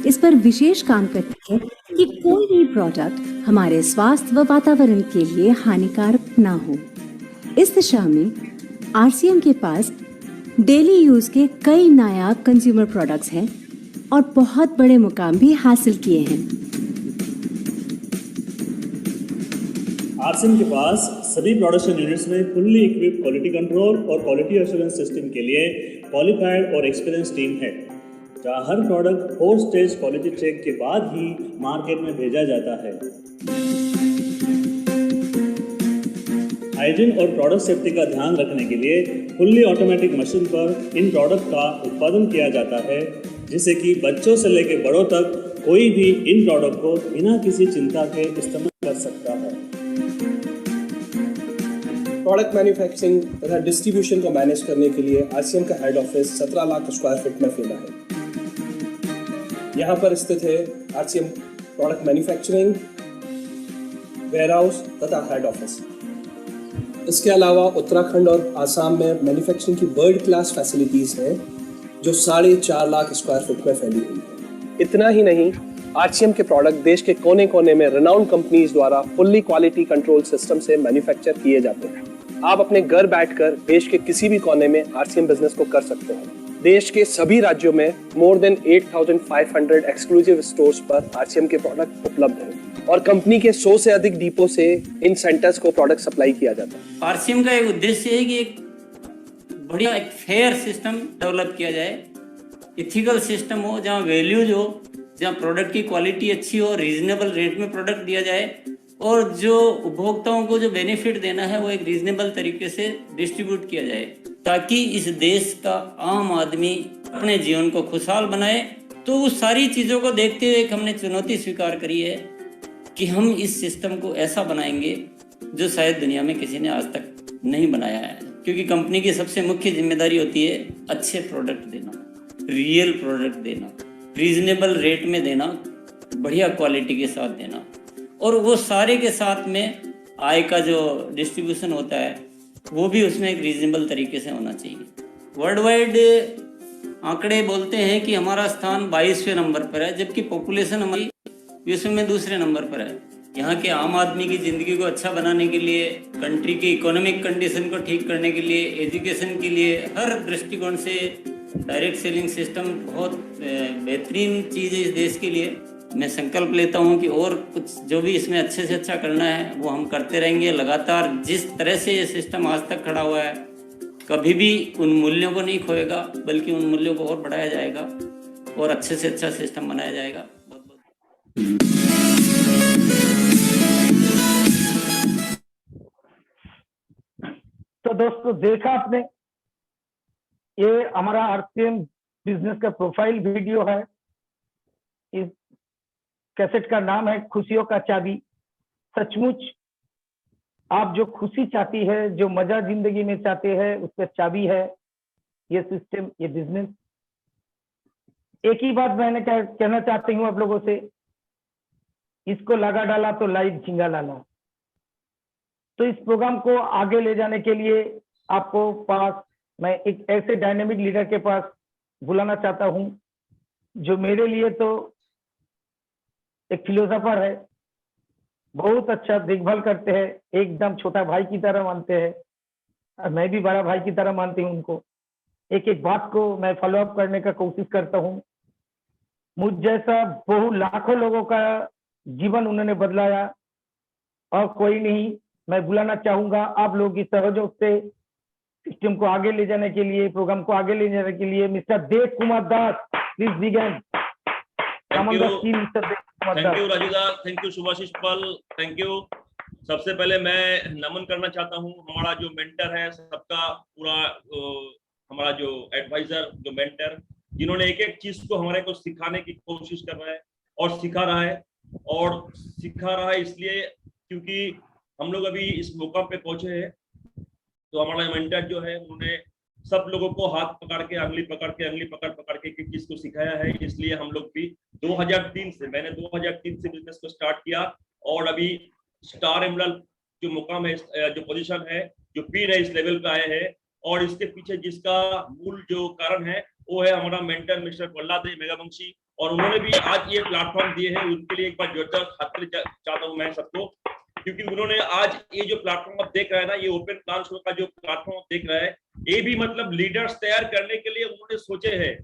इस पर विशेष काम करती है कि कोई भी प्रोडक्ट हमारे स्वास्थ्य व वातावरण के लिए हानिकारक ना हो। इस दिशा में आरसीएम के पास डेली यूज के कई नायाब कंज्यूमर प्रोडक्ट्स हैं और बहुत बड़े मुकाम भी हासिल किए हैं। आरसीएम के पास सभी प्रोडक्शन यूनिट्स में फुल्ली इक्विप्ड क्वालिटी कंट्रोल और क्वालिटी एश्योरेंस सिस्टम के लिए क्वालिफाइड और एक्सपीरियंस टीम है, जहां हर प्रोडक्ट 4 स्टेज क्वालिटी चेक के बाद ही मार्केट में भेजा जाता है। हाइजीन और प्रोडक्ट सेफ्टी का ध्यान रखने के लिए फुल्ली ऑटोमेटिक मशीन पर इन प्रोडक्ट का उत्पादन किया जाता है, जिससे कि बच्चों से लेकर बड़ों तक कोई भी इन प्रोडक्ट को बिना किसी चिंता के इस्तेमाल कर सकता है। प्रोडक्ट मैन्युफैक्चरिंग तथा डिस्ट्रीब्यूशन को मैनेज करने के लिए आरसीएम का head office 17 lakh square feet में फैला है। यहाँ पर स्थित है आरसीएम प्रोडक्ट मैन्युफैक्चरिंग, वेयरहाउस तथा हेड ऑफिस। इसके अलावा उत्तराखंड और आसाम में मैन्युफैक्चरिंग की वर्ल्ड क्लास फैसिलिटीज हैं, जो 4.5 लाख स्क्वायर फीट में फैली हुई है। इतना ही नहीं, आरसीएम के प्रोडक्ट देश के कोने कोने में रिनाउंड कंपनीज द्वारा फुल्ली क्वालिटी कंट्रोल सिस्टम से मैन्युफैक्चर किए जाते हैं। आप अपने घर बैठकर देश के किसी भी कोने में आरसीएम बिजनेस को कर सकते हैं। देश के सभी राज्यों में मोर देन 8,500 एक्सक्लूसिव स्टोर्स पर आरसीएम के प्रोडक्ट उपलब्ध हैं और कंपनी के 100 से अधिक डिपो से इन सेंटर्स को प्रोडक्ट सप्लाई किया जाता है। आरसीएम का एक उद्देश्य है कि एक बढ़िया एक फेयर सिस्टम डेवलप किया जाए, इथिकल सिस्टम हो, जहाँ वैल्यूज हो, जहाँ प्रोडक्ट की क्वालिटी अच्छी हो, रीजनेबल रेट में प्रोडक्ट दिया जाए और जो उपभोक्ताओं को जो बेनिफिट देना है वो एक रीजनेबल तरीके से डिस्ट्रीब्यूट किया जाए, ताकि इस देश का आम आदमी अपने जीवन को खुशहाल बनाए। तो उस सारी चीज़ों को देखते हुए एक हमने चुनौती स्वीकार करी है कि हम इस सिस्टम को ऐसा बनाएंगे जो शायद दुनिया में किसी ने आज तक नहीं बनाया है, क्योंकि कंपनी की सबसे मुख्य जिम्मेदारी होती है अच्छे प्रोडक्ट देना, रियल प्रोडक्ट देना, रीजनेबल रेट में देना, बढ़िया क्वालिटी के साथ देना, और वो सारे के साथ में आय का जो डिस्ट्रीब्यूशन होता है वो भी उसमें एक रीजनेबल तरीके से होना चाहिए। वर्ल्ड वाइड आंकड़े बोलते हैं कि हमारा स्थान 22वें नंबर पर है, जबकि पॉपुलेशन हमारी विश्व में दूसरे नंबर पर है। यहाँ के आम आदमी की ज़िंदगी को अच्छा बनाने के लिए, कंट्री की इकोनॉमिक कंडीशन को ठीक करने के लिए, एजुकेशन के लिए, हर दृष्टिकोण से डायरेक्ट सेलिंग सिस्टम बहुत बेहतरीन चीज़ है इस देश के लिए। मैं संकल्प लेता हूँ कि और कुछ जो भी इसमें अच्छे से अच्छा करना है वो हम करते रहेंगे लगातार। जिस तरह से ये सिस्टम आज तक खड़ा हुआ है, कभी भी उन मूल्यों को नहीं खोएगा, बल्कि उन मूल्यों को और बढ़ाया जाएगा और अच्छे से अच्छा सिस्टम बनाया जाएगा। बहुत बहुत तो दोस्तों, देखा आपने, ये हमारा आरसीएम बिजनेस का प्रोफाइल वीडियो है। इस कैसेट का नाम है खुशियों का चाबी। सचमुच आप जो खुशी चाहती है, जो मजा जिंदगी में चाहते हैं, उसका चाबी है ये सिस्टम, ये बिजनेस। एक ही बात मैंने कहना चाहती हूँ आप लोगों से, इसको लगा डाला तो लाइव झिंगा लाला। तो इस प्रोग्राम को आगे ले जाने के लिए आपको पास मैं एक ऐसे डायनेमिक लीडर के पास बुलाना चाहता हूं, जो मेरे लिए तो एक फिलोसोफर है, बहुत अच्छा देखभाल करते हैं, एकदम छोटा भाई की तरह मानते हैं और मैं भी बड़ा भाई की तरह मानती हूँ उनको। एक एक बात को मैं फॉलो अप करने का कोशिश करता हूँ। मुझ जैसा बहु लाखों लोगों का जीवन उन्होंने बदलाया और कोई नहीं। मैं बुलाना चाहूंगा आप लोग की सहयोग से सिस्टम को आगे ले जाने के लिए, प्रोग्राम को आगे ले जाने के लिए mister Dev Kumar Das, please begin. Thank you राजूदा, thank you Shubhashish Pal, thank you. सबसे पहले मैं नमन करना चाहता हूँ हमारा जो मेंटर है, सबका पूरा हमारा जो एडवाइजर, जो मेंटर, जिन्होंने एक एक चीज को हमारे को सिखाने की कोशिश कर रहा है और सिखा रहा है इसलिए क्योंकि हम लोग अभी इस मौका पे पहुंचे हैं। तो हमारा मेंटर जो है उन्होंने सब लोगों को हाथ पकड़ के, अंगली पकड़ के एक चीज को सिखाया है। इसलिए हम लोग भी 2003 से, मैंने 2003 से बिजनेस को स्टार्ट किया और अभी स्टार एमरल्ड जो मुकाम है, जो पोजीशन है, जो पीन है, इस लेवल पे आए हैं। और इसके पीछे जिसका मूल जो कारण है वो है हमारा मेंटर मिस्टर प्रहलाद मेघावंशी और उन्होंने भी आज ये प्लेटफॉर्म दिए हैं, उनके लिए एक बार जोरदार खातिर चाहता हूँ मैं सबको, क्योंकि उन्होंने आज ये जो प्लेटफॉर्म आप देख रहे हैं ना, ये ओपन प्लान शो का जो प्लेटफॉर्म आप देख रहे हैं, ये भी मतलब लीडर्स तैयार करने के लिए उन्होंने सोचे हैं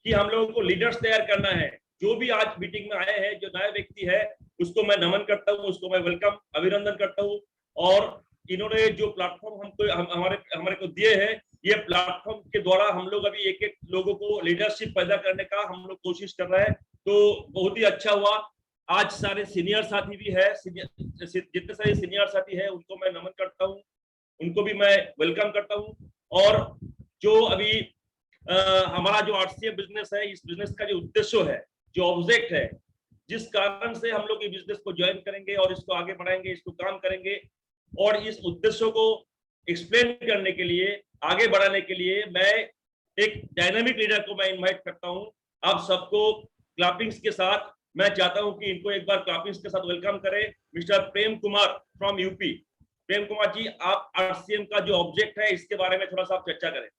कि हम लोगों को लीडर्स तैयार करना है। जो भी आज मीटिंग में आए हैं, जो नया व्यक्ति है, उसको मैं नमन करता हूँ, उसको मैं वेलकम अभिनंदन करता हूँ। और इन्होंने जो प्लेटफॉर्म हमारे को दिए हैं, ये प्लेटफॉर्म के द्वारा हम लोग अभी एक एक लोगों को लीडरशिप पैदा करने का हम लोग कोशिश कर रहे हैं। तो बहुत ही अच्छा हुआ। आज सारे सीनियर साथी भी है, जितने सारे सीनियर साथी है उनको मैं नमन करता हूँ, उनको भी मैं वेलकम करता हूँ। और जो अभी हमारा जो आरसीएम बिजनेस है, इस बिजनेस का जो उद्देश्य है, जो ऑब्जेक्ट है, जिस कारण से हम लोग ये बिजनेस को ज्वाइन करेंगे और इसको आगे बढ़ाएंगे, इसको काम करेंगे, और इस उद्देश्य को एक्सप्लेन करने के लिए, आगे बढ़ाने के लिए मैं एक डायनामिक लीडर को मैं इनवाइट करता हूं। आप सबको क्लैपिंग्स के साथ मैं चाहता हूं कि इनको एक बार क्लैपिंग्स के साथ वेलकम करें। Mister Prem Kumar from UP. Prem Kumar ji, आप आरसीएम का जो ऑब्जेक्ट है इसके बारे में थोड़ा सा आप चर्चा करें।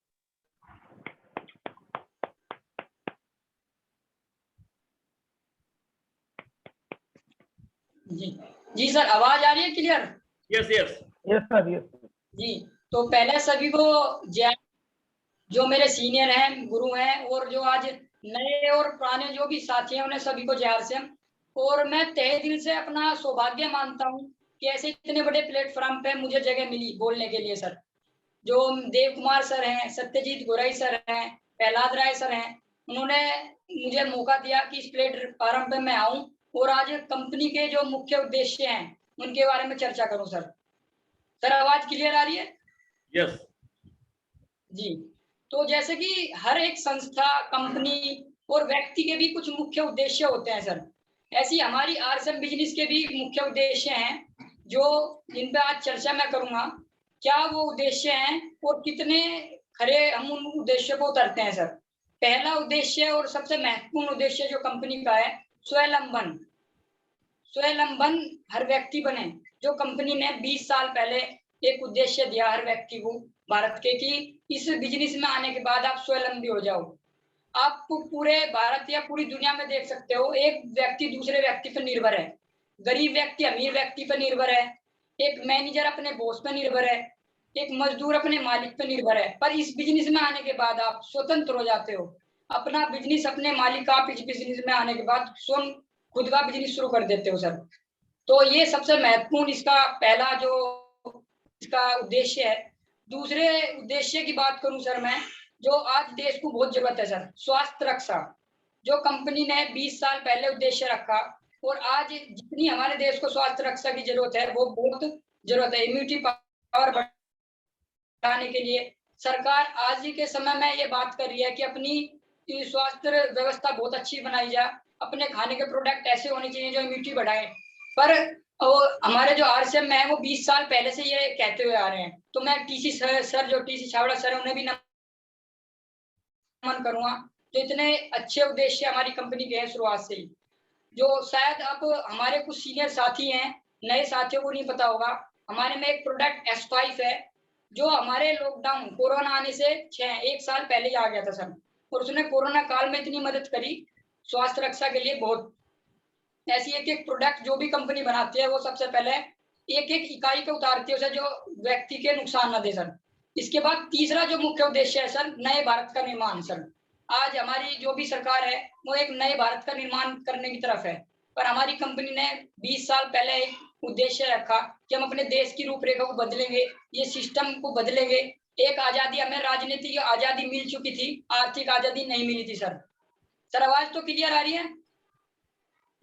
जी सर, आवाज आ रही है clear? Yes yes yes sir, yes ji. तो पहले सभी को जय, जो मेरे सीनियर हैं, गुरु हैं, और जो आज नए और पुराने जो भी साथी हैं, उन्हें सभी को जय आरसीएम। और मैं तहे दिल से अपना सौभाग्य मानता हूं कि ऐसे इतने बड़े प्लेटफॉर्म पे मुझे जगह मिली बोलने के लिए सर। जो देव कुमार सर हैं, सत्यजीत गोराई सर हैं, प्रहलाद राय सर हैं, उन्होंने मुझे मौका दिया कि इस प्लेटफॉर्म पे मैं आऊं और आज कंपनी के जो मुख्य उद्देश्य हैं उनके बारे में चर्चा करूं सर। सर आवाज क्लियर आ रही है? यस जी। तो जैसे कि हर एक संस्था, कंपनी और व्यक्ति के भी कुछ मुख्य उद्देश्य होते हैं सर, ऐसी हमारी आरसीएम बिजनेस के भी मुख्य उद्देश्य हैं, जो जिन पे आज चर्चा मैं करूंगा। क्या वो उद्देश्य हैं और कितने खरे हम उन उद्देश्य को उतरते हैं सर। पहला उद्देश्य और सबसे महत्वपूर्ण उद्देश्य जो कंपनी का है, स्वावलंबन। स्वावलंबन हर व्यक्ति बने। जो कंपनी ने 20 साल पहले एक उद्देश्य दिया हर व्यक्ति को भारत के, कि इस बिजनेस में आने के बाद आप स्वावलंबी हो जाओ। आप पूरे भारत या पूरी दुनिया में देख सकते हो, एक व्यक्ति दूसरे व्यक्ति पर निर्भर है। गरीब व्यक्ति अमीर व्यक्ति पर निर्भर है, एक मैनेजर अपने बॉस पर निर्भर है, एक मजदूर अपने मालिक पर निर्भर है। पर इस बिजनेस में आने के बाद आप स्वतंत्र हो जाते हो, अपना बिजनेस अपने मालिक। आप इस बिजनेस में आने के बाद स्वयं खुद का बिजनेस शुरू कर देते हो सर। तो ये सबसे महत्वपूर्ण इसका पहला जो इसका उद्देश्य है। दूसरे उद्देश्य की बात करूं सर मैं, जो आज देश को बहुत जरूरत है सर, स्वास्थ्य रक्षा। जो कंपनी ने 20 साल पहले उद्देश्य रखा, और आज जितनी हमारे देश को स्वास्थ्य रक्षा की जरूरत है, वो बहुत जरूरत है। इम्यूनिटी पावर बढ़ाने के लिए सरकार आज के समय में ये बात कर रही है कि अपनी स्वास्थ्य व्यवस्था बहुत अच्छी बनाई जाए, अपने खाने के प्रोडक्ट ऐसे होने चाहिए जो इम्यूनिटी बढ़ाए। पर हमारे जो आरसीएम में है, वो 20 साल पहले से ये कहते हुए आ रहे हैं। तो मैं टीसी सर जो टीसी छावड़ा सर है, उन्हें भी नमन करूंगा, जो इतने अच्छे उद्देश्य हमारी कंपनी के हैं शुरुआत से ही। जो शायद अब हमारे कुछ सीनियर साथी हैं, नए साथियों को नहीं पता होगा, हमारे में एक प्रोडक्ट S5 है, जो हमारे लॉकडाउन कोरोना आने से 1 साल पहले ही आ गया था सर। और उसने कोरोना काल में इतनी मदद करी स्वास्थ्य रक्षा के लिए बहुत। ऐसी एक एक प्रोडक्ट जो भी कंपनी बनाती है, वो सबसे पहले एक एक इकाई को उतारती है उसे, जो व्यक्ति के नुकसान न दे सर। इसके बाद तीसरा जो मुख्य उद्देश्य है सर, नए भारत का निर्माण सर। आज हमारी जो भी सरकार है, वो एक नए भारत का निर्माण करने की तरफ है। पर हमारी कंपनी ने 20 साल पहले एक उद्देश्य रखा कि हम अपने देश की रूपरेखा को बदलेंगे, ये सिस्टम को बदलेंगे। एक आजादी, हमें राजनीतिक आजादी मिल चुकी थी, आर्थिक आजादी नहीं मिली थी सर। सर आवाज तो क्लियर आ रही है?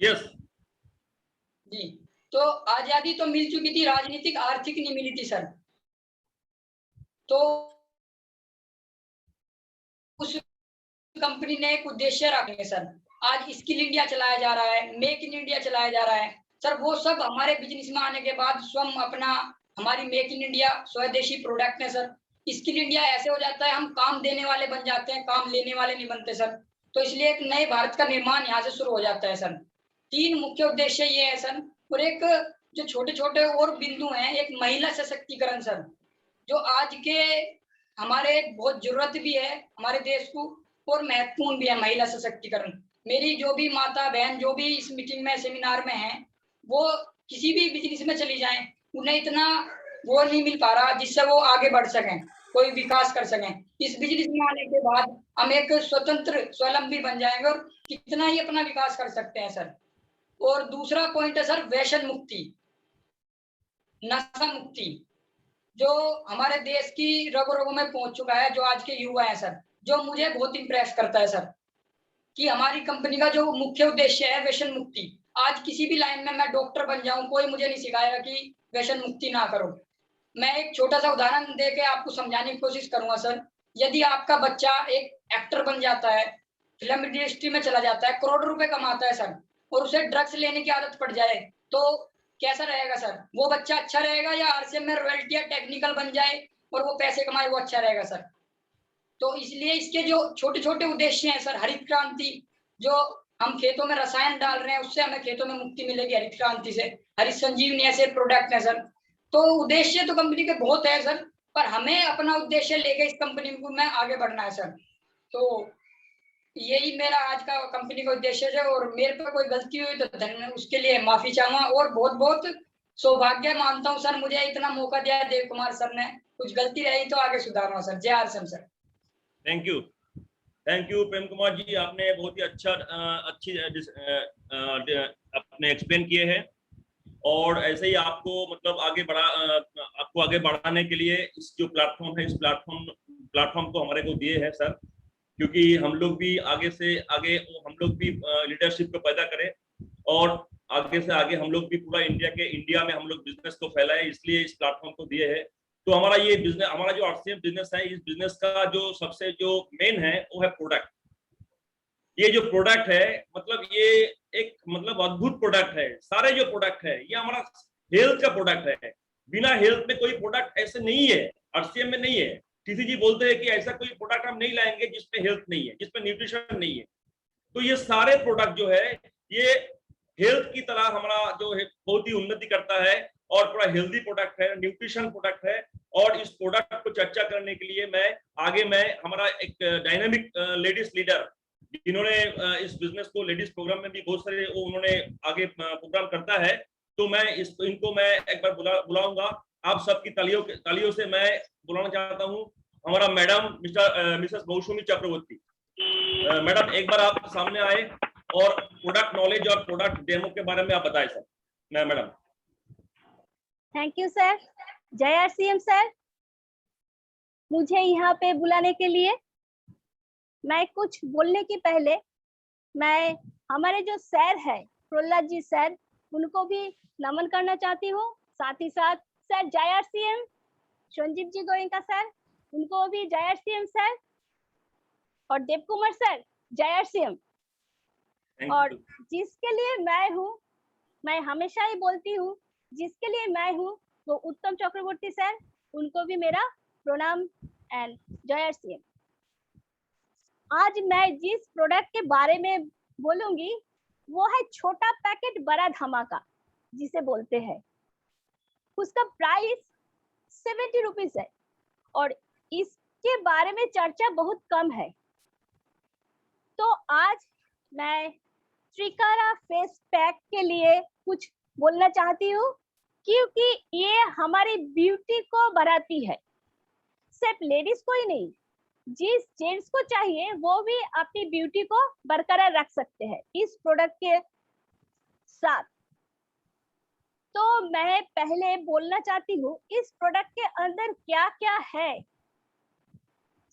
यस जी। तो आजादी तो मिल चुकी थी, राजनीतिक आर्थिक नहीं मिली थी सर। तो उस कंपनी ने एक उद्देश्य रखे सर। आज स्किल इंडिया चलाया जा रहा है, मेक इन इंडिया चलाया जा रहा है सर। वो सब हमारे बिजनेस में आने के बाद स्वयं अपना, हमारी मेक इन इंडिया स्वदेशी प्रोडक्ट है सर। स्किल इंडिया ऐसे हो जाता है, हम काम देने वाले बन जाते हैं, काम लेने वाले नहीं बनते सर। तो इसलिए एक नए भारत का निर्माण यहाँ से शुरू हो जाता है सर। 3 मुख्य उद्देश्य ये है सर। और एक जो छोटे छोटे और बिंदु हैं, एक महिला सशक्तिकरण सर, जो आज के हमारे बहुत जरूरत भी है हमारे देश को, और महत्वपूर्ण भी है महिला सशक्तिकरण। मेरी जो भी माता बहन जो भी इस मीटिंग में सेमिनार में हैं, वो किसी भी बिजनेस में चली जाएं, उन्हें इतना वो नहीं मिल पा रहा जिससे वो आगे बढ़ सकें, कोई विकास कर सकें। इस बिजनेस में आने के बाद हम एक स्वतंत्र स्वावलंबी बन जाएंगे और कितना ही अपना विकास कर सकते हैं सर। और दूसरा पॉइंट है सर व्यसन मुक्ति, नशा मुक्ति, जो हमारे देश की रगों रगों में पहुंच चुका है, जो आज के युवा है सर, जो मुझे बहुत इम्प्रेस करता है सर, कि हमारी कंपनी का जो मुख्य उद्देश्य है व्यसन मुक्ति। आज किसी भी लाइन में मैं डॉक्टर बन जाऊं, कोई मुझे नहीं सिखाएगा कि व्यसन मुक्ति ना करो। मैं एक छोटा सा उदाहरण देके आपको समझाने की कोशिश करूंगा सर। यदि आपका बच्चा एक एक्टर बन जाता है, फिल्म इंडस्ट्री में चला जाता है, करोड़ों रुपए कमाता है सर, और उसे ड्रग्स लेने की आदत पड़ जाए, तो कैसा रहेगा सर? वो बच्चा अच्छा रहेगा या आरसीएम में रॉयल्टी या टेक्निकल बन जाए और वो पैसे कमाए, वो अच्छा रहेगा सर? तो इसलिए इसके जो छोटे छोटे उद्देश्य हैं सर, हरित क्रांति, जो हम खेतों में रसायन डाल रहे हैं उससे हमें खेतों में मुक्ति मिलेगी हरित क्रांति से, हरित संजीवनी ऐसे प्रोडक्ट है सर। तो उद्देश्य तो कंपनी के बहुत है सर, पर हमें अपना उद्देश्य लेके इस कंपनी को में आगे बढ़ना है सर। तो यही मेरा आज का कंपनी का उद्देश्य है, और मेरे पे कोई गलती हुई तो धन्य उसके लिए माफी चाहूंगा, और बहुत बहुत सौभाग्य मानता हूँ सर, मुझे इतना मौका दिया देव कुमार सर ने। कुछ गलती रही तो आगे सुधारूंगा सर। जय आरसीएम सर। थैंक यू प्रेम कुमार जी, आपने बहुत ही अच्छी अपने एक्सप्लेन किए हैं, और ऐसे ही आपको मतलब आपको आगे बढ़ाने के लिए इस जो प्लेटफॉर्म है, इस प्लेटफॉर्म को हमारे को दिए हैं सर, क्योंकि हम लोग भी आगे से आगे हम लोग भी लीडरशिप को पैदा करें, और आगे से आगे हम लोग भी पूरा इंडिया में हम लोग बिजनेस को फैलाएं, इसलिए इस प्लेटफॉर्म को दिए हैं। तो हमारा ये बिजनेस, हमारा जो आरसीएम बिजनेस है, इस बिजनेस का जो सबसे जो मेन है वो है प्रोडक्ट। ये जो प्रोडक्ट है मतलब ये एक मतलब अद्भुत प्रोडक्ट है। सारे जो प्रोडक्ट है ये हमारा हेल्थ का प्रोडक्ट है। बिना हेल्थ में कोई प्रोडक्ट ऐसे नहीं है, आरसीएम में नहीं है। टीसी जी बोलते हैं कि ऐसा कोई प्रोडक्ट हम नहीं लाएंगे जिसमें हेल्थ नहीं है, जिसमें न्यूट्रिशन नहीं है। तो ये सारे प्रोडक्ट जो है ये हेल्थ की तरह हमारा जो है बहुत ही उन्नति करता है, और पूरा हेल्दी प्रोडक्ट है, न्यूट्रिशन प्रोडक्ट है। और इस प्रोडक्ट को चर्चा करने के लिए मैं हमारा एक डायनामिक लेडीज लीडर, जिन्होंने इस बिजनेस को लेडीज प्रोग्राम में भी बहुत सारे उन्होंने आगे प्रोग्राम करता है, तो मैं इनको मैं एक बार बुलाऊंगा। आप सबकी तालियों से मैं बुलाना चाहता हूँ हमारा मैडम मिसेस मौसमी चक्रवर्ती। मैडम एक बार आप सामने आए और प्रोडक्ट नॉलेज और प्रोडक्ट डेमो के बारे में आप बताएं sir. Madam. Thank you sir. जय आरसीएम सर, मुझे यहाँ पे बुलाने के लिए। मैं कुछ बोलने के पहले मैं हमारे जो सर है प्रहलाद जी सर, उनको भी नमन करना चाहती हूँ। साथ ही साथ सर जय आरसीएम, संजीव जी गोयनका सर, उनको भी जय आरसीएम सर, और देव कुमार सर जय आरसीएम। और जिसके लिए मैं हूँ, मैं हमेशा ही बोलती हूँ, जिसके लिए मैं हूँ वो उत्तम चक्रवर्ती सर, उनको भी मेरा प्रणाम एंड जय आरसीएम। आज मैं जिस प्रोडक्ट के बारे में बोलूंगी वो है छोटा पैकेट बड़ा धमाका जिसे बोलते हैं। उसका प्राइस 70 रुपीज है, और इसके बारे में चर्चा बहुत कम है। तो आज मैं त्रिकारा फेस पैक के लिए कुछ बोलना चाहती हूँ, क्योंकि ये हमारी ब्यूटी को बढ़ाती है। सिर्फ लेडीज को ही नहीं, जिस जेंट्स को चाहिए वो भी अपनी ब्यूटी को बरकरार रख सकते हैं इस प्रोडक्ट के साथ। तो मैं पहले बोलना चाहती हूँ इस प्रोडक्ट के अंदर क्या क्या है।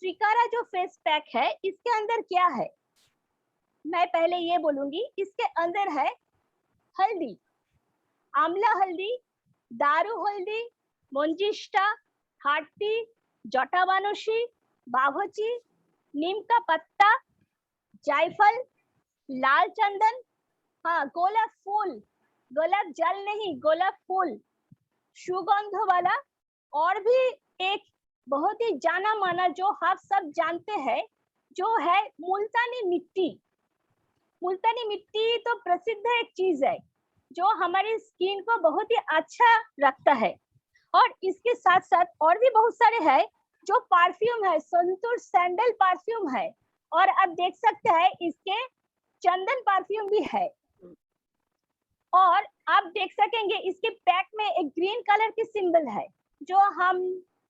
त्रिकारा जो फेस पैक है इसके अंदर क्या है, मैं पहले ये बोलूंगी। इसके अंदर है हल्दी, आंवला हल्दी, दारू हल्दी, मंजिष्टा, हाटी, जटामानसी, बाभची, नीम का पत्ता, जायफल, लाल चंदन, हाँ गोलाप फूल, गोलाप जल नहीं गोलाप फूल, सुगंध वाला, और भी एक बहुत ही जाना माना जो आप सब जानते हैं जो है मुल्तानी मिट्टी। मुल्तानी मिट्टी तो प्रसिद्ध एक चीज है जो हमारी स्किन को बहुत ही अच्छा रखता है। और इसके साथ साथ और भी बहुत सारे हैं जो परफ्यूम है, संतूर सैंडल परफ्यूम है, और आप देख सकते हैं इसके चंदन परफ्यूम भी है। और आप देख सकेंगे इसके पैक में एक ग्रीन कलर की सिंबल है, जो हम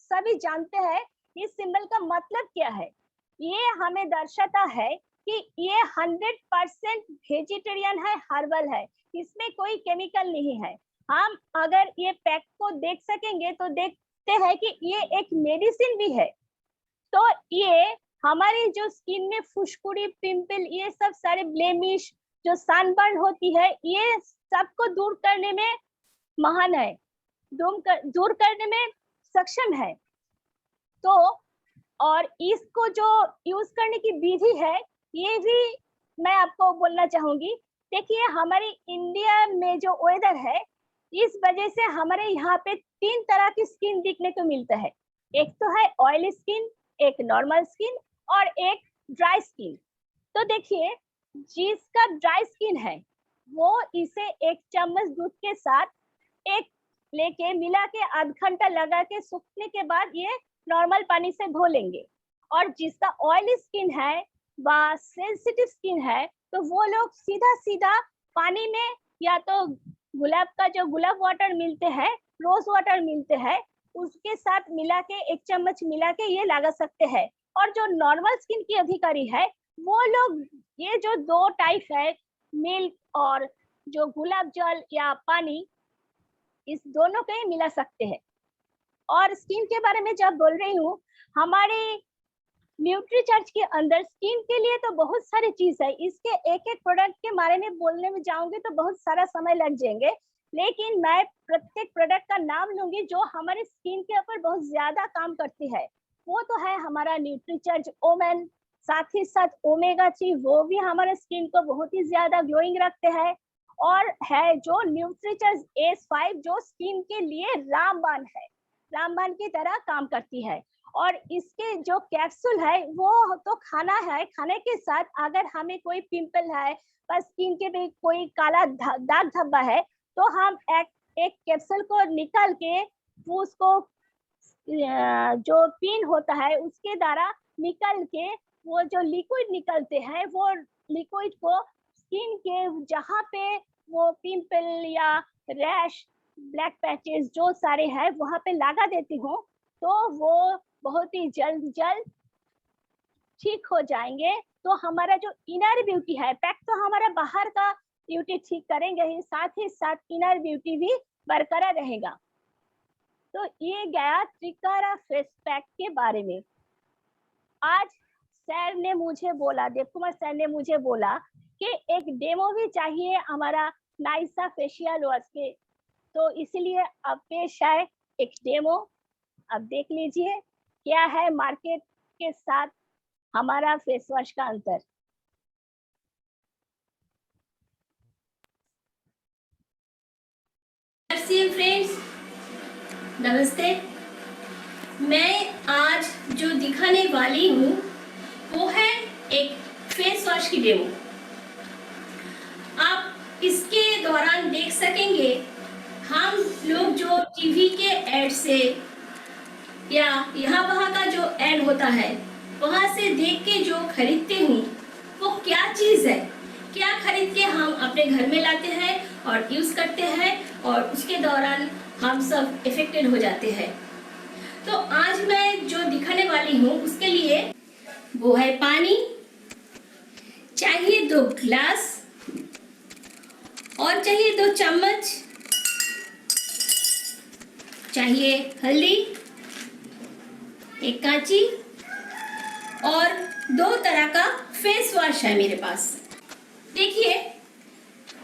सभी जानते हैं इस सिंबल का मतलब क्या है। ये हमें दर्शाता है कि ये 100% वेजिटेरियन है, हर्बल है, इसमें कोई केमिकल नहीं है। हम अगर ये पैक को देख सकेंगे तो देखते हैं कि ये एक मेडिसिन भी है। तो ये हमारी जो स्किन में फुस्कुड़ी, पिंपल, ये सब सारे ब्लेमिश, जो सनबर्न होती है, ये सबको दूर करने में महान है, दूर करने में सक्षम है। तो और इसको जो यूज करने की विधि है, ये भी मैं आपको बोलना चाहूंगी। देखिए हमारे इंडिया में जो वेदर है, इस वजह से हमारे यहाँ पे 3 तरह की स्किन देखने को मिलता है। एक तो है ऑयली स्किन, एक नॉर्मल स्किन और एक ड्राई स्किन। तो देखिए जिसका ड्राई स्किन है वो इसे 1 चम्मच दूध के साथ एक लेके मिला के आध घंटा लगा के सूखने के बाद ये नॉर्मल पानी से धो लेंगे। और जिसका ऑयली स्किन है व सेंसिटिव स्किन है, तो वो लोग सीधा सीधा पानी में या तो गुलाब का जो गुलाब वाटर मिलते हैं, रोज वाटर मिलते हैं, उसके साथ मिला के 1 चम्मच मिला के ये लगा सकते हैं। और जो नॉर्मल स्किन की अधिकारी है, वो लोग ये जो 2 टाइप है, मिल्क और जो गुलाब जल या पानी, इस दोनों को ही मिला सकते हैं। और स्किन के बारे में जब बोल रही हूँ, हमारे न्यूट्रीचार्ज के अंदर स्किन के लिए तो बहुत सारी चीज है। इसके एक एक प्रोडक्ट के बारे में बोलने में जाऊंगी तो बहुत सारा समय लग जाएंगे, लेकिन मैं प्रत्येक प्रोडक्ट का नाम लूंगी जो हमारे स्किन के ऊपर बहुत ज्यादा काम करती है। वो तो है हमारा न्यूट्रीचार्ज ओमेन, साथ ही साथ ओमेगा 3, वो भी हमारे स्किन को बहुत ही ज्यादा ग्लोइंग रखते हैं। और है जो न्यूट्रीचार्ज S5, जो स्किन के लिए रामबाण है, रामबाण की तरह काम करती है। और इसके जो कैप्सूल है वो तो खाना है, खाने के साथ अगर हमें कोई पिंपल है या स्किन के भी कोई काला दाग धब्बा है, तो हम एक कैप्सूल को निकाल के वो उसको जो पिन होता है उसके द्वारा निकल के वो जो लिक्विड निकलते हैं, वो लिक्विड को स्किन के जहाँ पे वो पिंपल या रैश, ब्लैक पैचेस जो सारे हैं वहां पे लगा देती हूँ, तो वो बहुत ही जल्द ठीक हो जाएंगे। तो हमारा जो इनर ब्यूटी है, पैक तो हमारा बाहर का ब्यूटी ठीक करेंगे ही, साथ ही साथ इनर ब्यूटी भी बरकरार रहेगा। तो ये गया त्रिकारा फेस पैक के बारे में। आज सर ने मुझे बोला, देव कुमार सर ने मुझे बोला कि एक डेमो भी चाहिए हमारा नाइसा फेशियल वॉश के, तो इसीलिए अब पेश है एक डेमो। अब देख लीजिए क्या है मार्केट के साथ हमारा फेस वॉश का अंतर। फ्रेंड्स नमस्ते। मैं आज जो दिखाने वाली हूँ वो है एक फेस वॉश की डेमो। आप इसके दौरान देख सकेंगे हम लोग जो टीवी के ऐड से या यहाँ वहाँ का जो ऐड होता है वहाँ से देख के जो खरीदते हूँ वो क्या चीज़ है, क्या खरीद के हम अपने घर में लाते हैं और यूज़ करते हैं और उसके दौरान हम सब इफेक्टेड हो जाते हैं। तो आज मैं जो दिखाने वाली हूँ उसके लिए वो है पानी, चाहिए 2 ग्लास और चाहिए 2 चम्मच, चाहिए हल्दी, 1 कांची और 2 तरह का फेस वॉश है मेरे पास। देखिए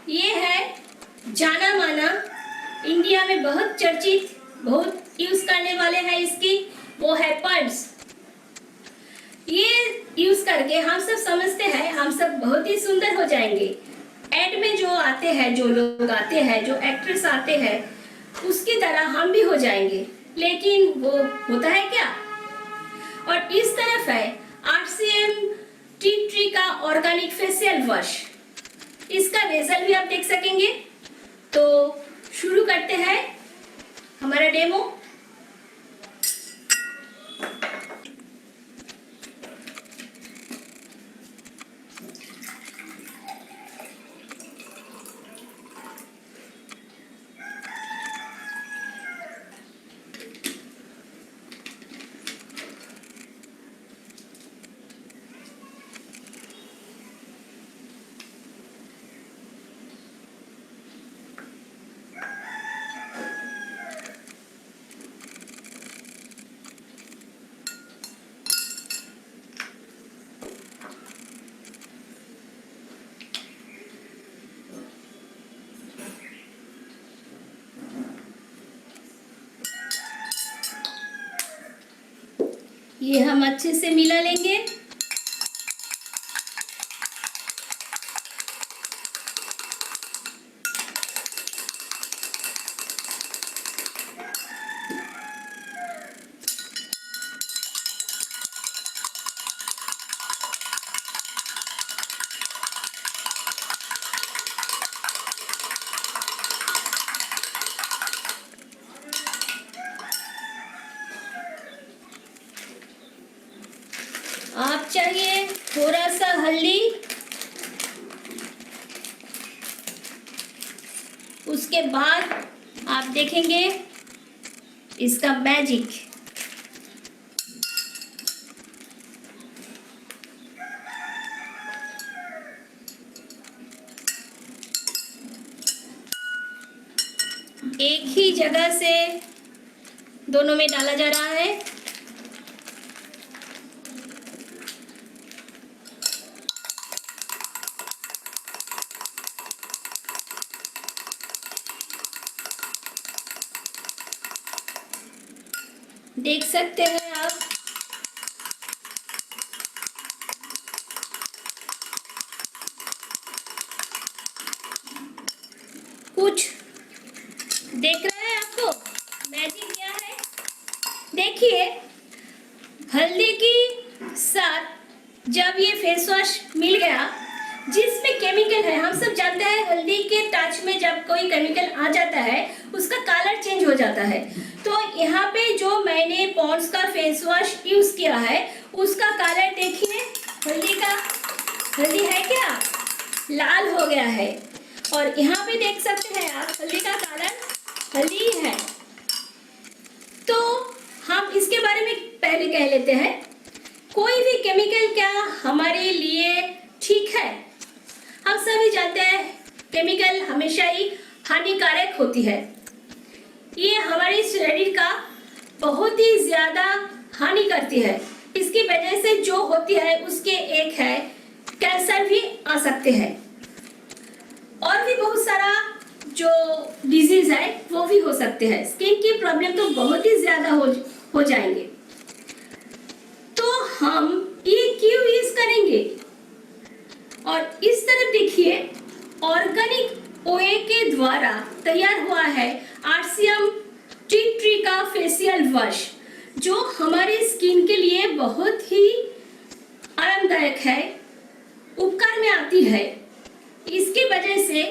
ये है जाना माना, इंडिया में बहुत चर्चित, बहुत यूज करने वाले हैं इसकी, वो है पॉन्ड्स। ये यूज करके हम सब समझते हैं हम सब बहुत ही सुंदर हो जाएंगे। एड में जो आते हैं, जो लोग आते हैं, जो एक्ट्रेस आते हैं, उसकी तरह हम भी हो जाएंगे, लेकिन वो होता है क्या? और इस तरफ है RCM टी ट्री का ऑर्गेनिक फेशियल वॉश। इसका रिजल्ट भी आप देख सकेंगे। तो शुरू करते हैं हमारा डेमो। ये हम अच्छे से मिला लेंगे। आप चाहिए थोड़ा सा हल्दी, उसके बाद आप देखेंगे इसका मैजिक। एक ही जगह से दोनों में डाला जा रहा है। देख सकते हैं आप, कुछ देख रहे हैं आपको मैजिक क्या है? देखिए, हल्दी की साथ जब ये फेस वॉश मिल गया जिसमें केमिकल है, हम सब जानते हैं हल्दी के टच में जब कोई केमिकल आ जाता है उसका कलर चेंज हो जाता है। तो यहाँ पे जो मैंने पॉन्ड्स का फेस वॉश यूज किया है उसका कलर देखिए, हल्दी है क्या, लाल हो गया है। और यहाँ पे देख सकते हैं आप हल्दी का कलर हल्दी है। तो हम इसके बारे में पहले कह लेते हैं, कोई भी केमिकल क्या हमारे लिए ठीक है? हम सभी जानते हैं केमिकल हमेशा ही हानिकारक होती है। ये हमारे शरीर का बहुत ही ज्यादा हानि करती है। इसकी वजह से जो होती है उसके एक है कैंसर भी आ सकते हैं और भी बहुत सारा जो डिजीज है वो भी हो सकते हैं। स्किन की प्रॉब्लम तो बहुत ही ज्यादा हो जाएंगे। तो हम ये क्यों यूज करेंगे? और इस तरफ देखिए, ऑर्गेनिक ओए के द्वारा तैयार हुआ है आरसीएम टी ट्री का फेशियल वॉश, जो हमारे स्किन के लिए बहुत ही आरामदायक है, उपकार में आती है। इसकी वजह से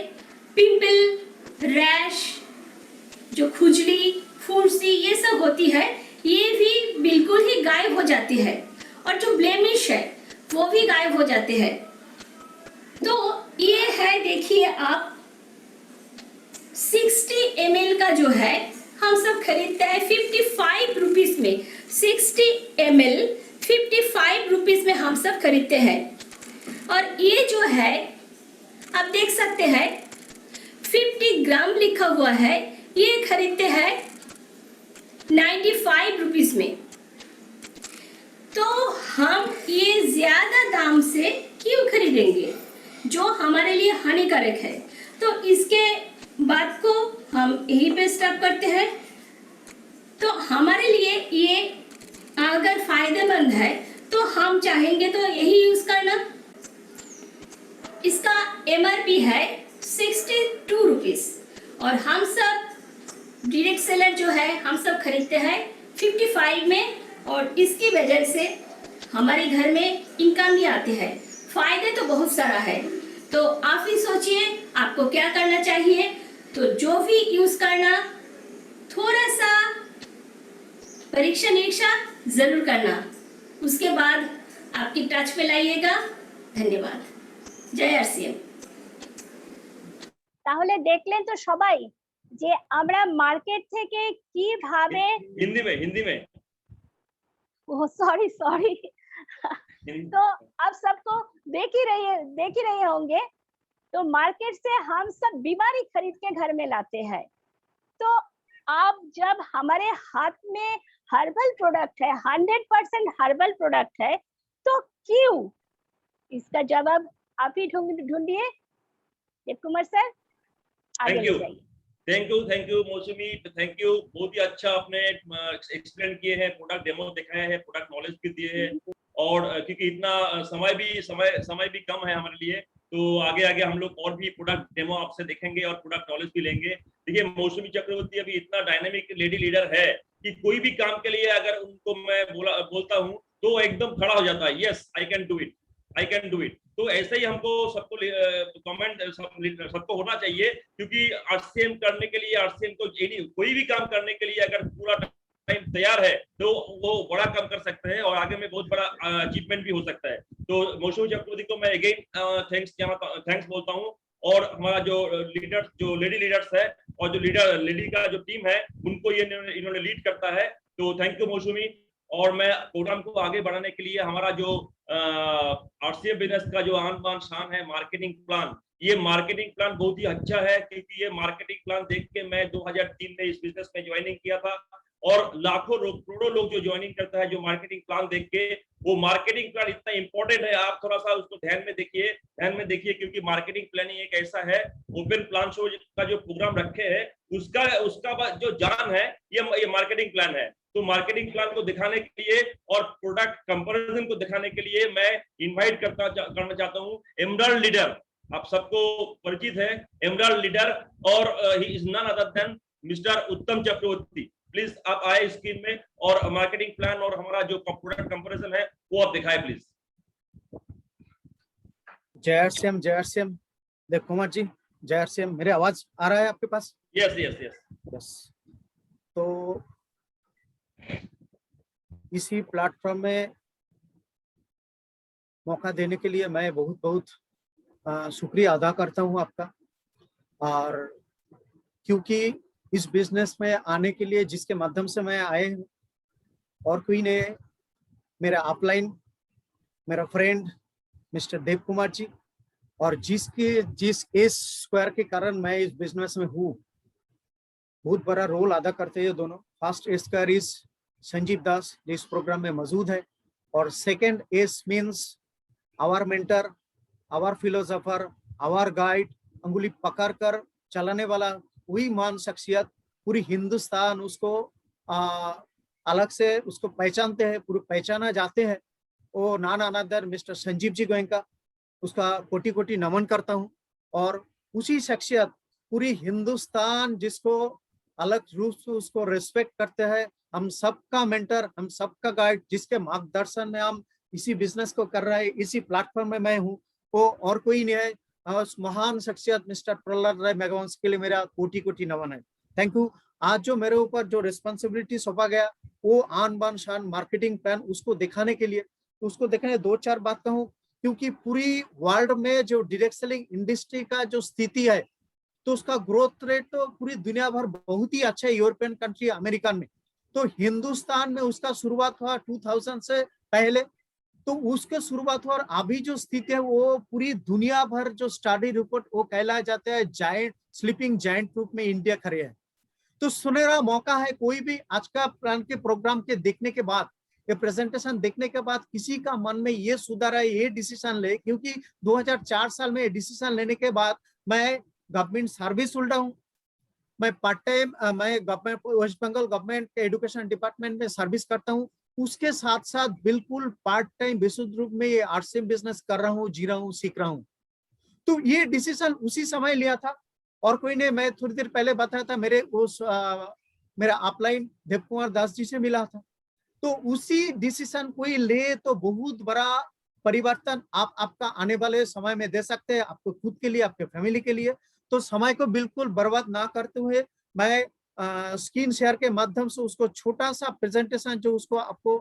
पिंपल, रैश, जो खुजली, फुंसी ये सब होती है ये भी बिल्कुल ही गायब हो जाती है और जो ब्लेमिश है वो भी गायब हो जाते हैं। तो ये है, देखिए आप 60 ml का जो है हम सब खरीदते हैं 55 रुपीज में। 60 ml 55 रुपीज में हम सब खरीदते हैं। और ये जो है आप देख सकते हैं 50 ग्राम लिखा हुआ है, ये खरीदते हैं 95 रुपीज में। तो हम ये ज्यादा दाम से क्यों खरीदेंगे जो हमारे लिए हानिकारक है? तो इसके बात को हम यही पे स्टॉप करते हैं। तो हमारे लिए ये अगर फायदेमंद है तो हम चाहेंगे तो यही यूज करना। इसका MRP है 62 रुपीज और हम सब डायरेक्ट सेलर जो है हम सब खरीदते हैं 55 में और इसकी वजह से हमारे घर में इनकम भी आती है। फायदे तो बहुत सारा है। तो आप ही सोचिए आपको क्या करना चाहिए। तो जो भी यूज करना थोड़ा सा परीक्षा निरीक्षा जरूर करना, उसके बाद आपकी टच में लाइएगा। धन्यवाद। जय आरसीएम। তাহলে দেখলেন তো সবাই যে আমরা মার্কেট থেকে কিভাবে हिंदी में ओ सॉरी तो आप सबको देख ही रहे होंगे। तो मार्केट से हम सब बीमारी खरीद के घर में लाते हैं। तो अब जब हमारे हाथ में हर्बल प्रोडक्ट है, 100% हर्बल प्रोडक्ट है, तो क्यों? इसका जवाब आप ही ढूंढिए। देव कुमार सर आगे थैंक यू। जाइए। थैंक यू मौसमी, थैंक यू। बहुत ही अच्छा आपने एक्सप्लेन किए हैं, प्रोडक्ट डेमो दिखाए हैं, प्रोडक्ट नॉलेज भी दिए हैं। और क्योंकि इतना समय भी कम है हमारे लिए, तो आगे आगे हम लोग और भी प्रोडक्ट डेमो आपसे देखेंगे और प्रोडक्ट नॉलेज भी लेंगे। देखिए मौसमी चक्रवर्ती अभी इतना डायनेमिक लेडी लीडर है कि कोई भी काम के लिए अगर उनको मैं बोलता हूँ तो एकदम खड़ा हो जाता है, yes I can do it, I can do it. तो ऐसे ही हमको सबको कमेंट सबको होना चाहिए, क्योंकि आरसीएम करने के लिए, आरसीएम को कोई भी काम करने के लिए अगर पूरा टाइम तैयार है तो वो बड़ा काम कर सकते हैं और आगे में बहुत बड़ा अचीवमेंट भी हो सकता है। तो मौसमी चक्रवर्ती को मैं अगेन थैंक्स बोलता हूँ। और हमारा जो लेडी लीडर्स है और जो लेडी का जो टीम है उनको ये इन्होंने लीड करता है, तो थैंक यू मौसमी। और मैं प्रोग्राम को आगे बढ़ाने के लिए हमारा जो आरसीएम बिजनेस का जो आन बान शान है मार्केटिंग प्लान, ये मार्केटिंग प्लान बहुत ही अच्छा है, क्योंकि ये मार्केटिंग प्लान देख के मैं 2003 में इस बिजनेस में ज्वाइनिंग किया था। और लाखों लोग, करोड़ों लोग जो ज्वाइनिंग करता है जो मार्केटिंग प्लान देख के, वो मार्केटिंग प्लान इतना इंपॉर्टेंट है। आप थोड़ा सा उसको ध्यान में देखिए, क्योंकि मार्केटिंग प्लानिंग एक ऐसा है, ओपन प्लान शो का जो प्रोग्राम रखे है उसका जो जान है ये मार्केटिंग प्लान है। तो मार्केटिंग प्लान को दिखाने के लिए और प्रोडक्ट कंपैरिजन को दिखाने के लिए मैं इनवाइट करना चाहता हूँ एमराल्ड लीडर। आप सबको परिचित है एमराल्ड लीडर, और he is none other than mister Uttam Chakraborty. Please आप आए स्क्रीन में और मार्केटिंग प्लान और हमारा जो प्रोडक्ट कंपैरिजन है वो आप दिखाएं प्लीज। जय आरसीएम देव कुमार जी, जय आरसीएम। मेरी आवाज आ रहा है आपके पास? Yes yes yes yes. तो इसी प्लेटफॉर्म में मौका देने के लिए मैं बहुत बहुत शुक्रिया अदा करता हूं आपका। और क्योंकि इस बिजनेस में आने के लिए जिसके माध्यम से मैं आए हूँ, और कोई ने मेरा अपलाइन, मेरा फ्रेंड मिस्टर देव कुमार जी, और जिस एस स्क्वायर के कारण मैं इस बिजनेस में हूँ, बहुत बड़ा रोल अदा करते हैं दोनों। First S square is Sanjeev Das जो इस प्रोग्राम में मौजूद है, और second S means our mentor, our philosopher, our guide, अंगुली पकड़ कर चलाने वाला वही महान शख्सियत। पूरी हिंदुस्तान उसको अलग से उसको पहचानते हैं, पूरे पहचाना जाते हैं। वो नान अनदर मिस्टर संजीव जी गोयनका, उसका कोटि कोटि नमन करता हूँ। और उसी शख्सियत पूरी हिंदुस्तान जिसको अलग रूप से उसको रिस्पेक्ट करते हैं, हम सबका मेंटर, हम सबका गाइड, जिसके मार्गदर्शन में हम इसी बिजनेस को कर रहे हैं, इसी प्लेटफॉर्म में मैं हूँ, वो और कोई नहीं है, उस महान शख्सियत मिस्टर प्रहलाद राय मेघवंश के लिए मेरा कोटि कोटि नमन है। Thank you. आज जो मेरे ऊपर जो रिस्पॉन्सिबिलिटी सौंपा गया वो आन बान शान मार्केटिंग प्लान, उसको दिखाने के लिए, उसको दिखाने दो चार बात कहूँ, क्योंकि पूरी वर्ल्ड में जो डायरेक्ट सेलिंग इंडस्ट्री का जो स्थिति है, तो उसका ग्रोथ रेट तो पूरी दुनिया भर बहुत ही अच्छा है, यूरोपियन कंट्री, अमेरिकन में। तो हिंदुस्तान में उसका शुरुआत हुआ 2000 से पहले, तो उसके शुरुआत हुआ। और अभी जो स्थिति है वो पूरी दुनिया भर जो स्टडी रिपोर्ट वो कहलाया जाता है जायंट, स्लीपिंग जायंट रूप में इंडिया खड़े है। तो सुनहरा मौका है, कोई भी आज का प्लान के प्रोग्राम के देखने के बाद, ये प्रेजेंटेशन देखने के बाद किसी का मन में ये सुधार है, ये डिसीजन ले, क्योंकि 2004 साल में डिसीजन लेने के बाद मैं गवर्नमेंट सर्विस होल्डर हूँ। मैं पार्ट टाइम मैं गवर्नमेंट वेस्ट बंगाल गवर्नमेंट के एजुकेशन डिपार्टमेंट में सर्विस करता हूँ। उसके साथ साथ बिल्कुल पार्ट टाइम विशुद्ध रूप में ये आरसीएम बिजनेस कर रहा हूँ, जी रहा हूँ, सीख रहा हूँ। तो ये डिसीजन उसी समय लिया था, और कोई ने, मैं थोड़ी देर पहले बताया था, मेरा अपलाइन देव कुमार दास जी से मिला था। तो उसी डिसीजन कोई ले तो बहुत बड़ा परिवर्तन आप आपका आने वाले समय में दे सकते हैं, आपको खुद के लिए, आपके फैमिली के लिए। तो समय को बिल्कुल बर्बाद ना करते हुए मैं स्क्रीन शेयर के माध्यम से उसको छोटा सा प्रेजेंटेशन जो उसको आपको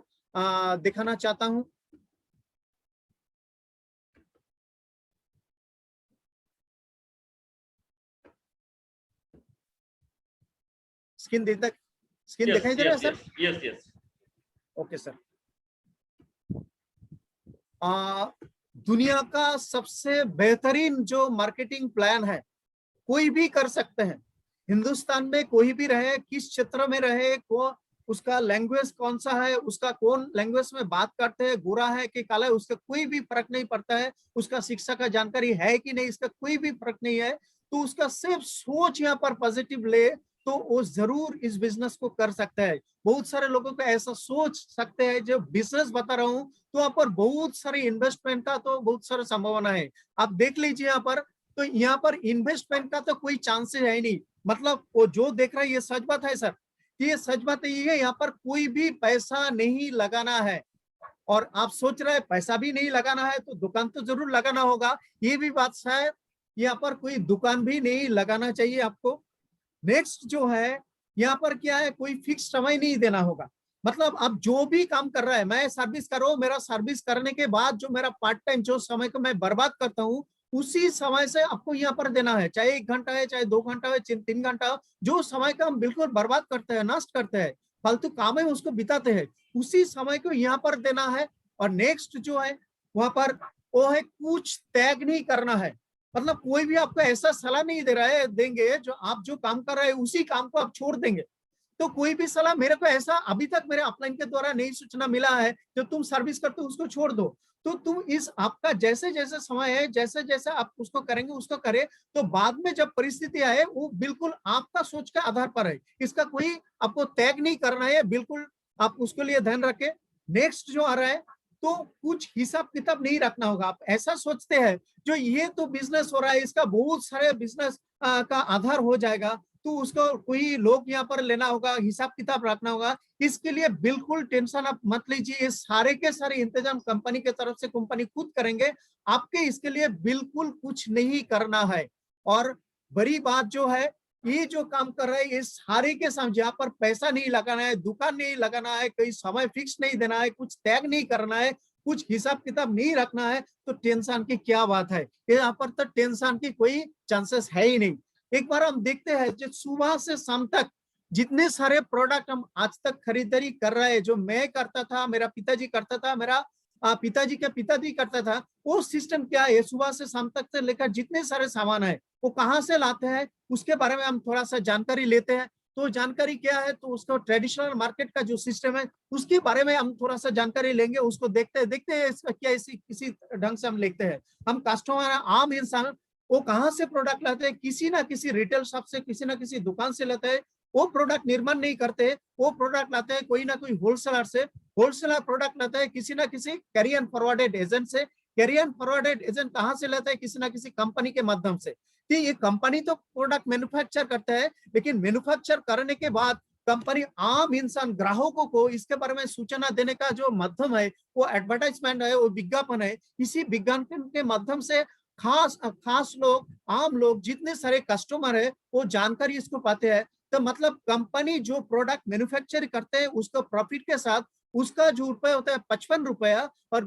दिखाना चाहता हूं। स्क्रीन दिखाई दे रहा है sir? Yes yes. Okay sir. दुनिया का सबसे बेहतरीन जो मार्केटिंग प्लान है, कोई भी कर सकते हैं। हिंदुस्तान में कोई भी रहे, किस क्षेत्र में रहे, उसका लैंग्वेज कौन सा है, उसका कौन लैंग्वेज में बात करते हैं, गोरा है कि काला है, उसका कोई भी फर्क नहीं पड़ता है। उसका शिक्षा का जानकारी है कि नहीं, इसका कोई भी फर्क नहीं है। तो उसका सिर्फ सोच यहाँ पर पॉजिटिव ले तो वो जरूर इस बिजनेस को कर सकता है। बहुत सारे लोगों को ऐसा सोच सकते हैं, जो बिजनेस बता रहा हूँ तो यहाँ पर बहुत सारे इन्वेस्टमेंट का तो बहुत सारा संभावना है। आप देख लीजिए यहाँ पर, तो यहाँ पर इन्वेस्टमेंट का तो कोई चांसेस है ही नहीं। मतलब वो जो देख रहा है ये सच बात है सर, ये सच बात ये है, यहाँ पर कोई भी पैसा नहीं लगाना है। और आप सोच रहे हैं पैसा भी नहीं लगाना है तो दुकान तो जरूर लगाना होगा, ये भी बात है। यहाँ पर कोई दुकान भी नहीं लगाना चाहिए आपको। नेक्स्ट जो है यहाँ पर क्या है, कोई फिक्स समय नहीं देना होगा। मतलब आप जो भी काम कर रहा है, मैं सर्विस कर रहा हूँ, मेरा सर्विस करने के बाद जो मेरा पार्ट टाइम जो समय को मैं बर्बाद करता हूँ उसी समय से आपको यहाँ पर देना है, चाहे 1 घंटा है, चाहे 2 घंटा है, 3 घंटा, जो समय का हम बिल्कुल बर्बाद करते हैं, नष्ट करते हैं, फालतू काम है उसको बिताते हैं, उसी समय को यहाँ पर देना है। और नेक्स्ट जो है वहां पर वो है कुछ त्याग नहीं करना है। मतलब कोई भी आपको ऐसा सलाह नहीं दे रहा है, देंगे जो आप जो काम कर रहे हैं उसी काम को आप छोड़ देंगे। तो कोई भी सलाह मेरे को ऐसा अभी तक मेरे अपलाइन के द्वारा नहीं सूचना मिला है जो तुम सर्विस करते हो उसको छोड़ दो। तो तुम इस आपका जैसे जैसे समय है, जैसे जैसे आप उसको करेंगे उसको करें, तो बाद में जब परिस्थिति आए वो बिल्कुल आपका सोच के आधार पर है, इसका कोई आपको त्याग नहीं करना है, बिल्कुल आप उसके लिए ध्यान रखें। नेक्स्ट जो आ रहा है, तो कुछ हिसाब किताब नहीं रखना होगा। आप ऐसा सोचते हैं जो ये तो बिजनेस हो रहा है, इसका बहुत सारे बिजनेस का आधार हो जाएगा, तो उसको कोई लोग यहाँ पर लेना होगा, हिसाब किताब रखना होगा, इसके लिए बिल्कुल टेंशन आप मत लीजिए। ये सारे के सारे इंतजाम कंपनी के तरफ से कंपनी खुद करेंगे, आपके इसके लिए बिल्कुल कुछ नहीं करना है। और बड़ी बात जो है, ये जो काम कर रहे हैं ये सारे के साथ जहाँ पर पैसा नहीं लगाना है, दुकान नहीं लगाना है, कोई समय फिक्स नहीं देना है, कुछ त्याग नहीं करना है, कुछ हिसाब किताब नहीं रखना है, तो टेंशन की क्या बात है। यहाँ पर तो टेंशन की कोई चांसेस है ही नहीं। एक बार हम देखते हैं जो सुबह से शाम तक जितने सारे प्रोडक्ट हम आज तक खरीदारी कर रहे हैं, जो मैं करता था, मेरा पिताजी करता था, मेरा पिताजी का पिताजी करता था, वो सिस्टम क्या है, सुबह से शाम तक से लेकर जितने सारे सामान है वो कहाँ से लाते हैं उसके बारे में हम थोड़ा सा जानकारी लेते हैं। तो जानकारी क्या है, तो उसको ट्रेडिशनल मार्केट का जो सिस्टम है उसके बारे में हम थोड़ा सा जानकारी लेंगे, उसको देखते हैं इसका क्या किसी ढंग से हम लिखते हैं। हम कस्टमर आम इंसान वो कहाँ से प्रोडक्ट लाते हैं, किसी ना किसी रिटेल शॉप से, किसी ना किसी दुकान से लाते हैं। वो प्रोडक्ट निर्माण नहीं करते, वो प्रोडक्ट लाते हैं कोई ना कोई होलसेलर से, होलसेलर प्रोडक्ट लाता है किसी ना किसी कैरियर फॉरवर्डेड एजेंट से, कैरियर फॉरवर्डेड एजेंट कहाँ से लाता है, किसी ना किसी कंपनी के माध्यम से। कि ये कंपनी तो प्रोडक्ट मैन्युफैक्चर करता है, लेकिन मैन्युफैक्चर करने के बाद कंपनी आम इंसान ग्राहकों को इसके बारे में सूचना देने का जो माध्यम है वो एडवर्टाइजमेंट है, वो विज्ञापन है। इसी विज्ञापन के माध्यम से खास लोग, आम लोग, जितने सारे कस्टमर है वो जानकारी इसको पाते हैं। तो मतलब कंपनी जो प्रोडक्ट मैन्युफैक्चर करते हैं उसको प्रॉफिट के साथ उसका जो रुपए होता है 55 रुपया, और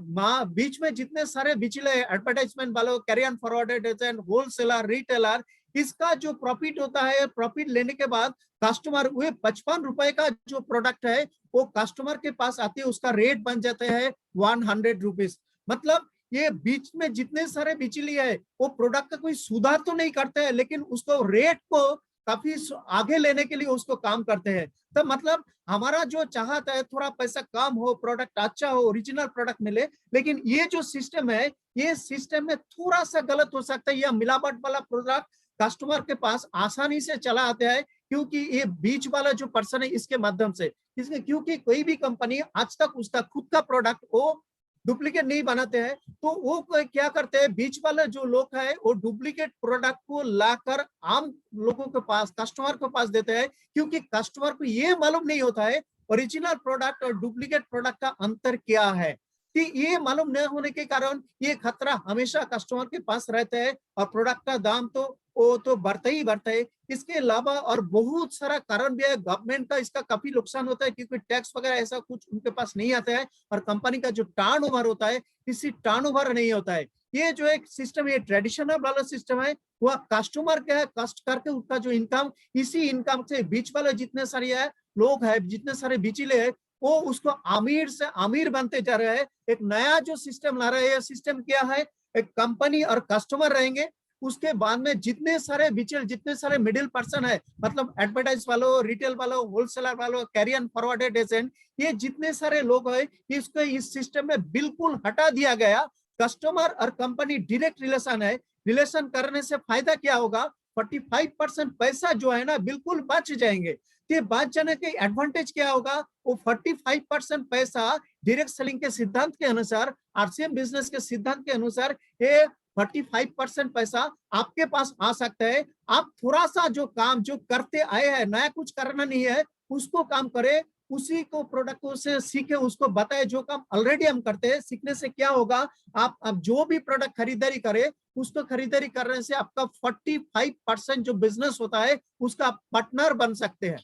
बीच में जितने सारे बिचले एडवर्टाइजमेंट वालों, carrier forwarded agent, wholesaler, retailer, इसका जो प्रॉफिट होता है, प्रॉफिट लेने के बाद कस्टमर हुए 55 रुपए का जो प्रोडक्ट है वो कस्टमर के पास आते हैं, उसका रेट बन जाते हैं 100 रुपीज। मतलब ये बीच में जितने सारे बिचली है वो प्रोडक्ट का कोई सुधार तो नहीं करते हैं, लेकिन उसको रेट को काफी आगे लेने के लिए उसको काम करते हैं। तो मतलब हमारा जो चाहता है थोड़ा पैसा कम हो, प्रोडक्ट अच्छा हो, ओरिजिनल प्रोडक्ट मिले, लेकिन ये जो सिस्टम है ये सिस्टम में थोड़ा सा गलत हो सकता है। यह मिलावट वाला प्रोडक्ट कस्टमर के पास आसानी से चला आता है, क्योंकि ये बीच वाला जो पर्सन है इसके माध्यम से, क्योंकि कोई भी कंपनी आज तक उसका खुद का प्रोडक्ट वो डुप्लीकेट नहीं बनाते हैं, तो वो क्या करते हैं, बीच वाले जो लोग हैं वो डुप्लीकेट प्रोडक्ट को लाकर आम लोगों के पास, कस्टमर के पास देते हैं, क्योंकि कस्टमर को ये मालूम नहीं होता है ओरिजिनल प्रोडक्ट और डुप्लीकेट प्रोडक्ट का अंतर क्या है। कि ये मालूम न होने के कारण ये खतरा हमेशा कस्टमर के पास रहता है, और प्रोडक्ट का दाम तो वो तो बढ़ता ही बढ़ता है। इसके अलावा और बहुत सारा कारण भी है, गवर्नमेंट का इसका काफी नुकसान होता है, क्योंकि टैक्स वगैरह ऐसा कुछ उनके पास नहीं आता है, और कंपनी का जो टर्नओवर होता है किसी टर्नओवर नहीं होता है। ये जो एक सिस्टम है, ट्रेडिशनल वाला सिस्टम है, वह कस्टमर का कष्ट करके उसका जो इनकम, इसी इनकम से बीच वाले जितने सारे है लोग है, जितने सारे बिचले है, वो उसको अमीर से अमीर बनते जा रहे हैं। एक नया जो सिस्टम ला रहे हैं, सिस्टम क्या है, एक कंपनी और कस्टमर रहेंगे, उसके बाद में जितने सारे बिचल, जितने सारे मिडिल पर्सन है, मतलब एडवर्टाइज वालों, रिटेल वालों, होलसेलर वालों, कैरियर फॉरवर्डेड एजेंट, ये जितने सारे लोग है इसको इस सिस्टम में बिल्कुल हटा दिया गया। कस्टमर और कंपनी डायरेक्ट रिलेशन है। रिलेशन करने से फायदा क्या होगा, 45% पैसा जो है ना बिल्कुल बच जाएंगे। ये बच जाने के एडवांटेज क्या होगा, वो 45% पैसा डायरेक्ट सेलिंग के सिद्धांत के अनुसार, आरसीएम बिजनेस के सिद्धांत के अनुसार, ये 45% पैसा आपके पास आ सकता है। आप थोड़ा सा जो काम जो करते आए हैं, नया कुछ करना नहीं है, उसको काम करे, उसी को प्रोडक्ट को से सीखे, उसको बताए जो काम ऑलरेडी हम करते हैं। सीखने से क्या होगा, आप अब जो भी प्रोडक्ट खरीदारी करे, उसको खरीदारी करने से आपका 45% जो बिजनेस होता है उसका पार्टनर बन सकते हैं।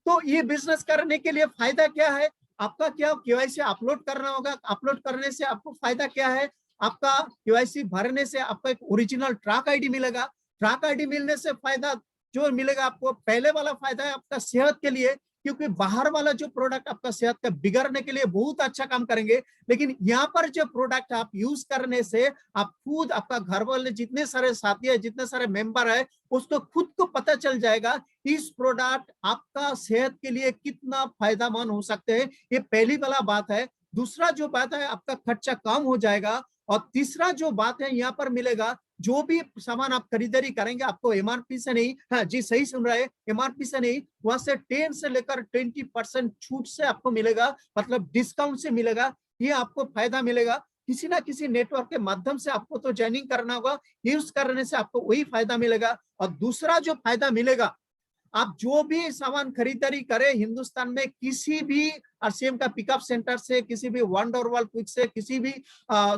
तो ये बिजनेस करने के लिए फायदा क्या है, आपका क्या केवाईसी अपलोड करना होगा, अपलोड करने से आपको फायदा क्या है, आपका केवाईसी भरने से आपको एक ओरिजिनल ट्रैक आईडी मिलेगा। ट्रैक आईडी मिलने से फायदा जो मिलेगा आपको, पहले वाला फायदा है आपका सेहत के लिए, क्योंकि बाहर वाला जो प्रोडक्ट आपका सेहत का बिगड़ने के लिए बहुत अच्छा काम करेंगे, लेकिन यहाँ पर जो प्रोडक्ट आप यूज करने से आप खुद, आपका घर वाले जितने सारे साथी है, जितने सारे मेंबर है, उसको खुद को पता चल जाएगा इस प्रोडक्ट आपका सेहत के लिए कितना फायदेमंद हो सकते हैं। ये पहली वाला बात है। दूसरा जो बात है, आपका खर्चा कम हो जाएगा। और तीसरा जो बात है यहाँ पर मिलेगा, जो भी सामान आप खरीदारी करेंगे आपको एमआरपी से नहीं, हाँ जी सही सुन रहे हैं, एमआरपी से नहीं, वहां से 10 से लेकर 20% छूट से आपको मिलेगा, मतलब डिस्काउंट से मिलेगा। ये आपको फायदा मिलेगा। किसी ना किसी नेटवर्क के माध्यम से आपको तो ज्वाइनिंग करना होगा, यूज करने से आपको वही फायदा मिलेगा। और दूसरा जो फायदा मिलेगा, आप जो भी सामान खरीदारी करें हिंदुस्तान में, किसी भी आरसीएम का पिकअप सेंटर से, किसी भी वंडर वर्ल्ड क्विक से, किसी भी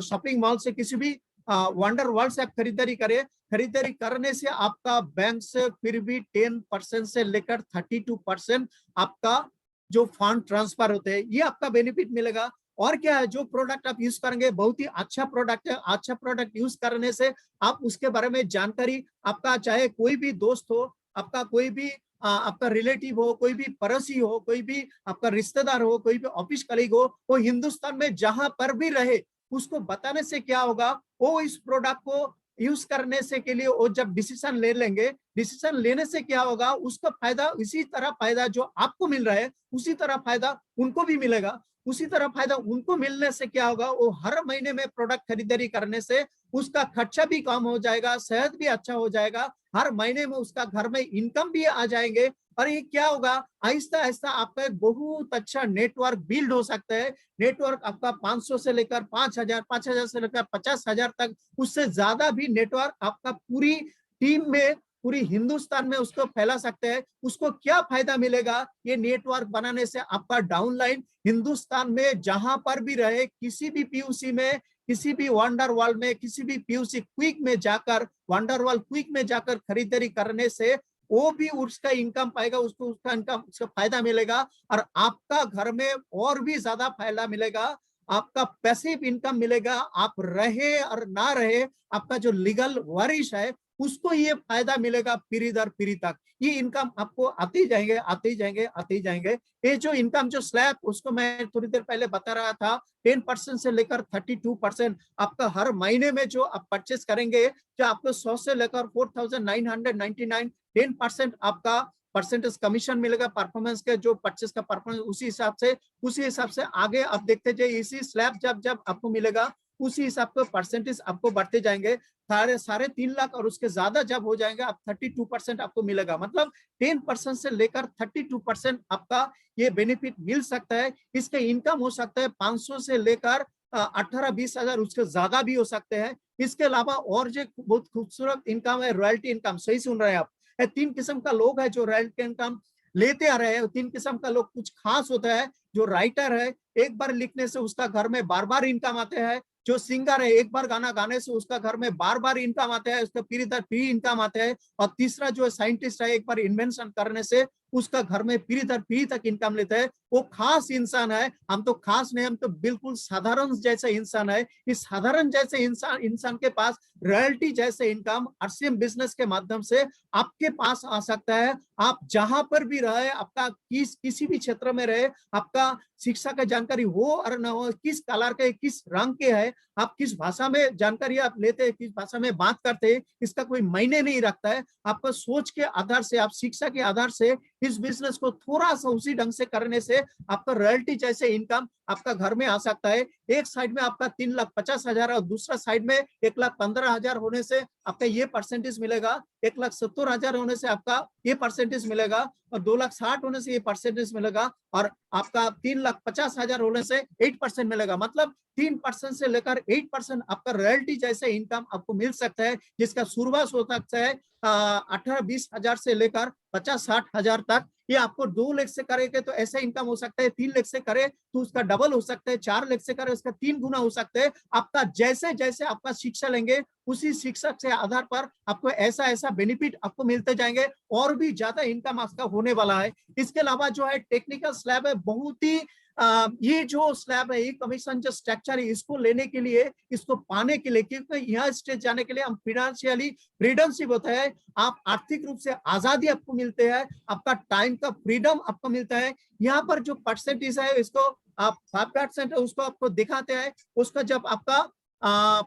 शॉपिंग मॉल से, किसी भी वंडर वर्ल्ड से आप खरीदारी करें, खरीदारी करने से आपका बैंक से फिर भी 10% से लेकर 32% आपका जो फंड ट्रांसफर होते हैं, ये आपका बेनिफिट मिलेगा। और क्या है, जो प्रोडक्ट आप यूज करेंगे बहुत ही अच्छा प्रोडक्ट है, अच्छा प्रोडक्ट यूज करने से आप उसके बारे में जानकारी, आपका चाहे कोई भी दोस्त हो, आपका कोई भी आपका रिलेटिव हो, कोई भी पड़ोसी हो, कोई भी आपका रिश्तेदार हो, कोई भी ऑफिस कलीग हो, वो हिंदुस्तान में जहां पर भी रहे, उसको बताने से क्या होगा, वो इस प्रोडक्ट को यूज करने से के लिए वो जब डिसीजन ले लेंगे, डिसीजन लेने से क्या होगा, उसका फायदा, इसी तरह फायदा जो आपको मिल रहा है उसी तरह फायदा उनको भी मिलेगा। उसी तरह फायदा उनको मिलने से क्या होगा, वो हर महीने में प्रोडक्ट खरीदारी करने से उसका खर्चा भी कम हो जाएगा, सेहत भी अच्छा हो जाएगा, हर महीने में उसका घर में इनकम भी आ जाएंगे। और ये क्या होगा, आहिस्ता आहिस्ता आपका एक बहुत अच्छा नेटवर्क बिल्ड हो सकता है। नेटवर्क आपका 500 से लेकर 5000, 5000 से लेकर 50,000 तक, उससे ज्यादा भी नेटवर्क आपका पूरी टीम में, पूरी हिंदुस्तान में उसको फैला सकते हैं। उसको क्या फायदा मिलेगा, ये नेटवर्क बनाने से आपका डाउनलाइन हिंदुस्तान में जहां पर भी रहे, किसी भी पीयूसी में, किसी भी वंडर वर्ल्ड में, किसी भी पीयूसी क्विक में जाकर, वंडर वर्ल्ड क्विक में जाकर खरीदारी करने से वो भी उसका इनकम पाएगा, उसको उसका इनकम, उसका फायदा मिलेगा। और आपका घर में और भी ज्यादा फायदा मिलेगा, आपका पैसिव इनकम मिलेगा। आप रहे और ना रहे, आपका जो लीगल वारिश है उसको ये फायदा मिलेगा पीढ़ी दर पीढ़ी तक। ये इनकम आपको आते ही जाएंगे, आते ही जाएंगे, आते ही जाएंगे। ये जो इनकम जो स्लैब, उसको मैं थोड़ी देर पहले बता रहा था, 10% से लेकर 32% आपका हर महीने में जो आप परचेस करेंगे, जो आपको 100 से लेकर 4,999, 10% आपका परसेंटेज कमीशन मिलेगा परफॉर्मेंस के, जो परचेस का परफॉर्मेंस, उसी हिसाब से आगे आप देखते जाइए। इसी स्लैब जब जब आपको मिलेगा उसी हिसाब से परसेंटेज आपको बढ़ते जाएंगे। 3.5 लाख और उसके ज्यादा जब हो जाएंगे, आप 32% आपको मिलेगा। मतलब 10% से लेकर 32% आपका ये बेनिफिट मिल सकता है। इसके इनकम हो सकता है 500 से लेकर 18-20 हजार, उसके ज्यादा भी हो सकते हैं। इसके अलावा और जो बहुत खूबसूरत इनकम है, रॉयल्टी इनकम। सही सुन रहे हैं आप, 3 किस्म का लोग है जो रॉयल्टी इनकम लेते आ रहे हैं। 3 किस्म का लोग, कुछ खास होता है, जो राइटर है, एक बार लिखने से उसका घर में बार बार इनकम आते हैं। जो सिंगर है, एक बार गाना गाने से उसका घर में बार बार इनकम आता है, उसका पीढ़ी दर पीढ़ी इनकम आता है। और तीसरा जो साइंटिस्ट है, एक बार इन्वेंशन करने से उसका घर में पीढ़ी दर पीढ़ी तक इनकम लेता है। वो खास इंसान है। हम तो खास नहीं, हम तो बिल्कुल साधारण जैसा इंसान है। इस साधारण जैसे इंसान के पास रॉयल्टी जैसे इनकम आरसीएम बिजनेस के माध्यम से आपके पास आ सकता है। आप जहां पर भी रहे, आपका किसी भी क्षेत्र में रहे, आपका शिक्षा का जानकारी हो और ना हो, किस कलर के, किस रंग के है, आप किस भाषा में जानकारी आप लेते हैं, किस भाषा में बात करते हैं, इसका कोई मायने नहीं रखता है। आपका सोच के आधार से, आप शिक्षा के आधार से इस बिजनेस को थोड़ा सा उसी ढंग से करने से आपका रॉयल्टी जैसे इनकम आपका घर में आ सकता है। एक साइड में आपका 3,50,000 और दूसरा साइड में 1,15,000 होने से आपका ये परसेंटेज मिलेगा, 1,70,000 होने से आपका ये परसेंटेज मिलेगा, और 2,60,000 होने से ये परसेंटेज मिलेगा, और आपका 3,50,000 होने से 8% मिलेगा। मतलब 3% से लेकर 8% आपका रॉयल्टी जैसे इनकम आपको मिल सकता है, जिसका शुरुआत हो सकता है 18-20 हजार से लेकर 50-60 हजार तक। ये आपको 2 लाख से करेंगे तो ऐसा इनकम हो सकता है, 3 लाख से करे तो उसका डबल हो सकता है, 4 लाख से करे उसका 3 गुना हो सकता है। आपका जैसे जैसे आपका शिक्षा लेंगे उसी शिक्षक से आधार पर आपको ऐसा ऐसा बेनिफिट आपको मिलते जाएंगे, और भी ज्यादा इनकम आपका होने वाला है। इसके अलावा जो है टेक्निकल स्लैब है, बहुत ही ये जो स्लैब है, ये कमीशन जो स्ट्रक्चर है, इसको लेने के लिए, इसको पाने के लिए, क्योंकि यहाँ स्टेज जाने के लिए हम फाइनेंशियली फ्रीडमशिप होता है, आप आर्थिक रूप से आजादी आपको मिलते हैं, आपका टाइम का फ्रीडम आपको मिलता है। यहाँ पर जो परसेंटेज है इसको आप 5% है उसको आपको दिखाते हैं। उसका जब आपका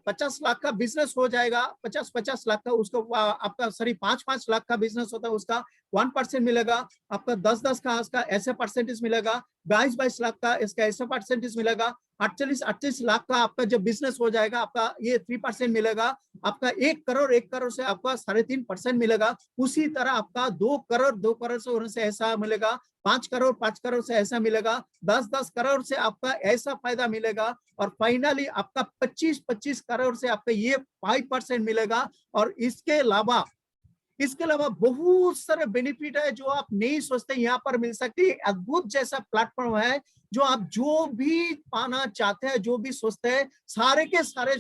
50 लाख का बिजनेस हो जाएगा, 50 लाख का उसको आपका 5 लाख का बिजनेस होता है उसका 1% मिलेगा। आपका 10 का इसका ऐसे परसेंटेज मिलेगा, 22 लाख का इसका ऐसा परसेंटेज मिलेगा, 48 लाख का आपका जब बिजनेस हो जाएगा आपका ये 3% मिलेगा। आपका 1 करोड़ से आपका 3.5% मिलेगा। उसी तरह आपका 2 करोड़ से होने से ऐसा मिलेगा, 5 करोड़ से ऐसा मिलेगा, 10 करोड़ से आपका ऐसा फायदा मिलेगा, और फाइनली आपका 25 करोड़ से आपका ये 5% मिलेगा। और इसके अलावा बहुत सारे बेनिफिट है जो आप नहीं सोचते यहाँ पर मिल सकती है। अद्भुत जैसा प्लेटफॉर्म है, जो आप जो भी पाना चाहते हैं, जो भी सोचते हैं, सारे के सारे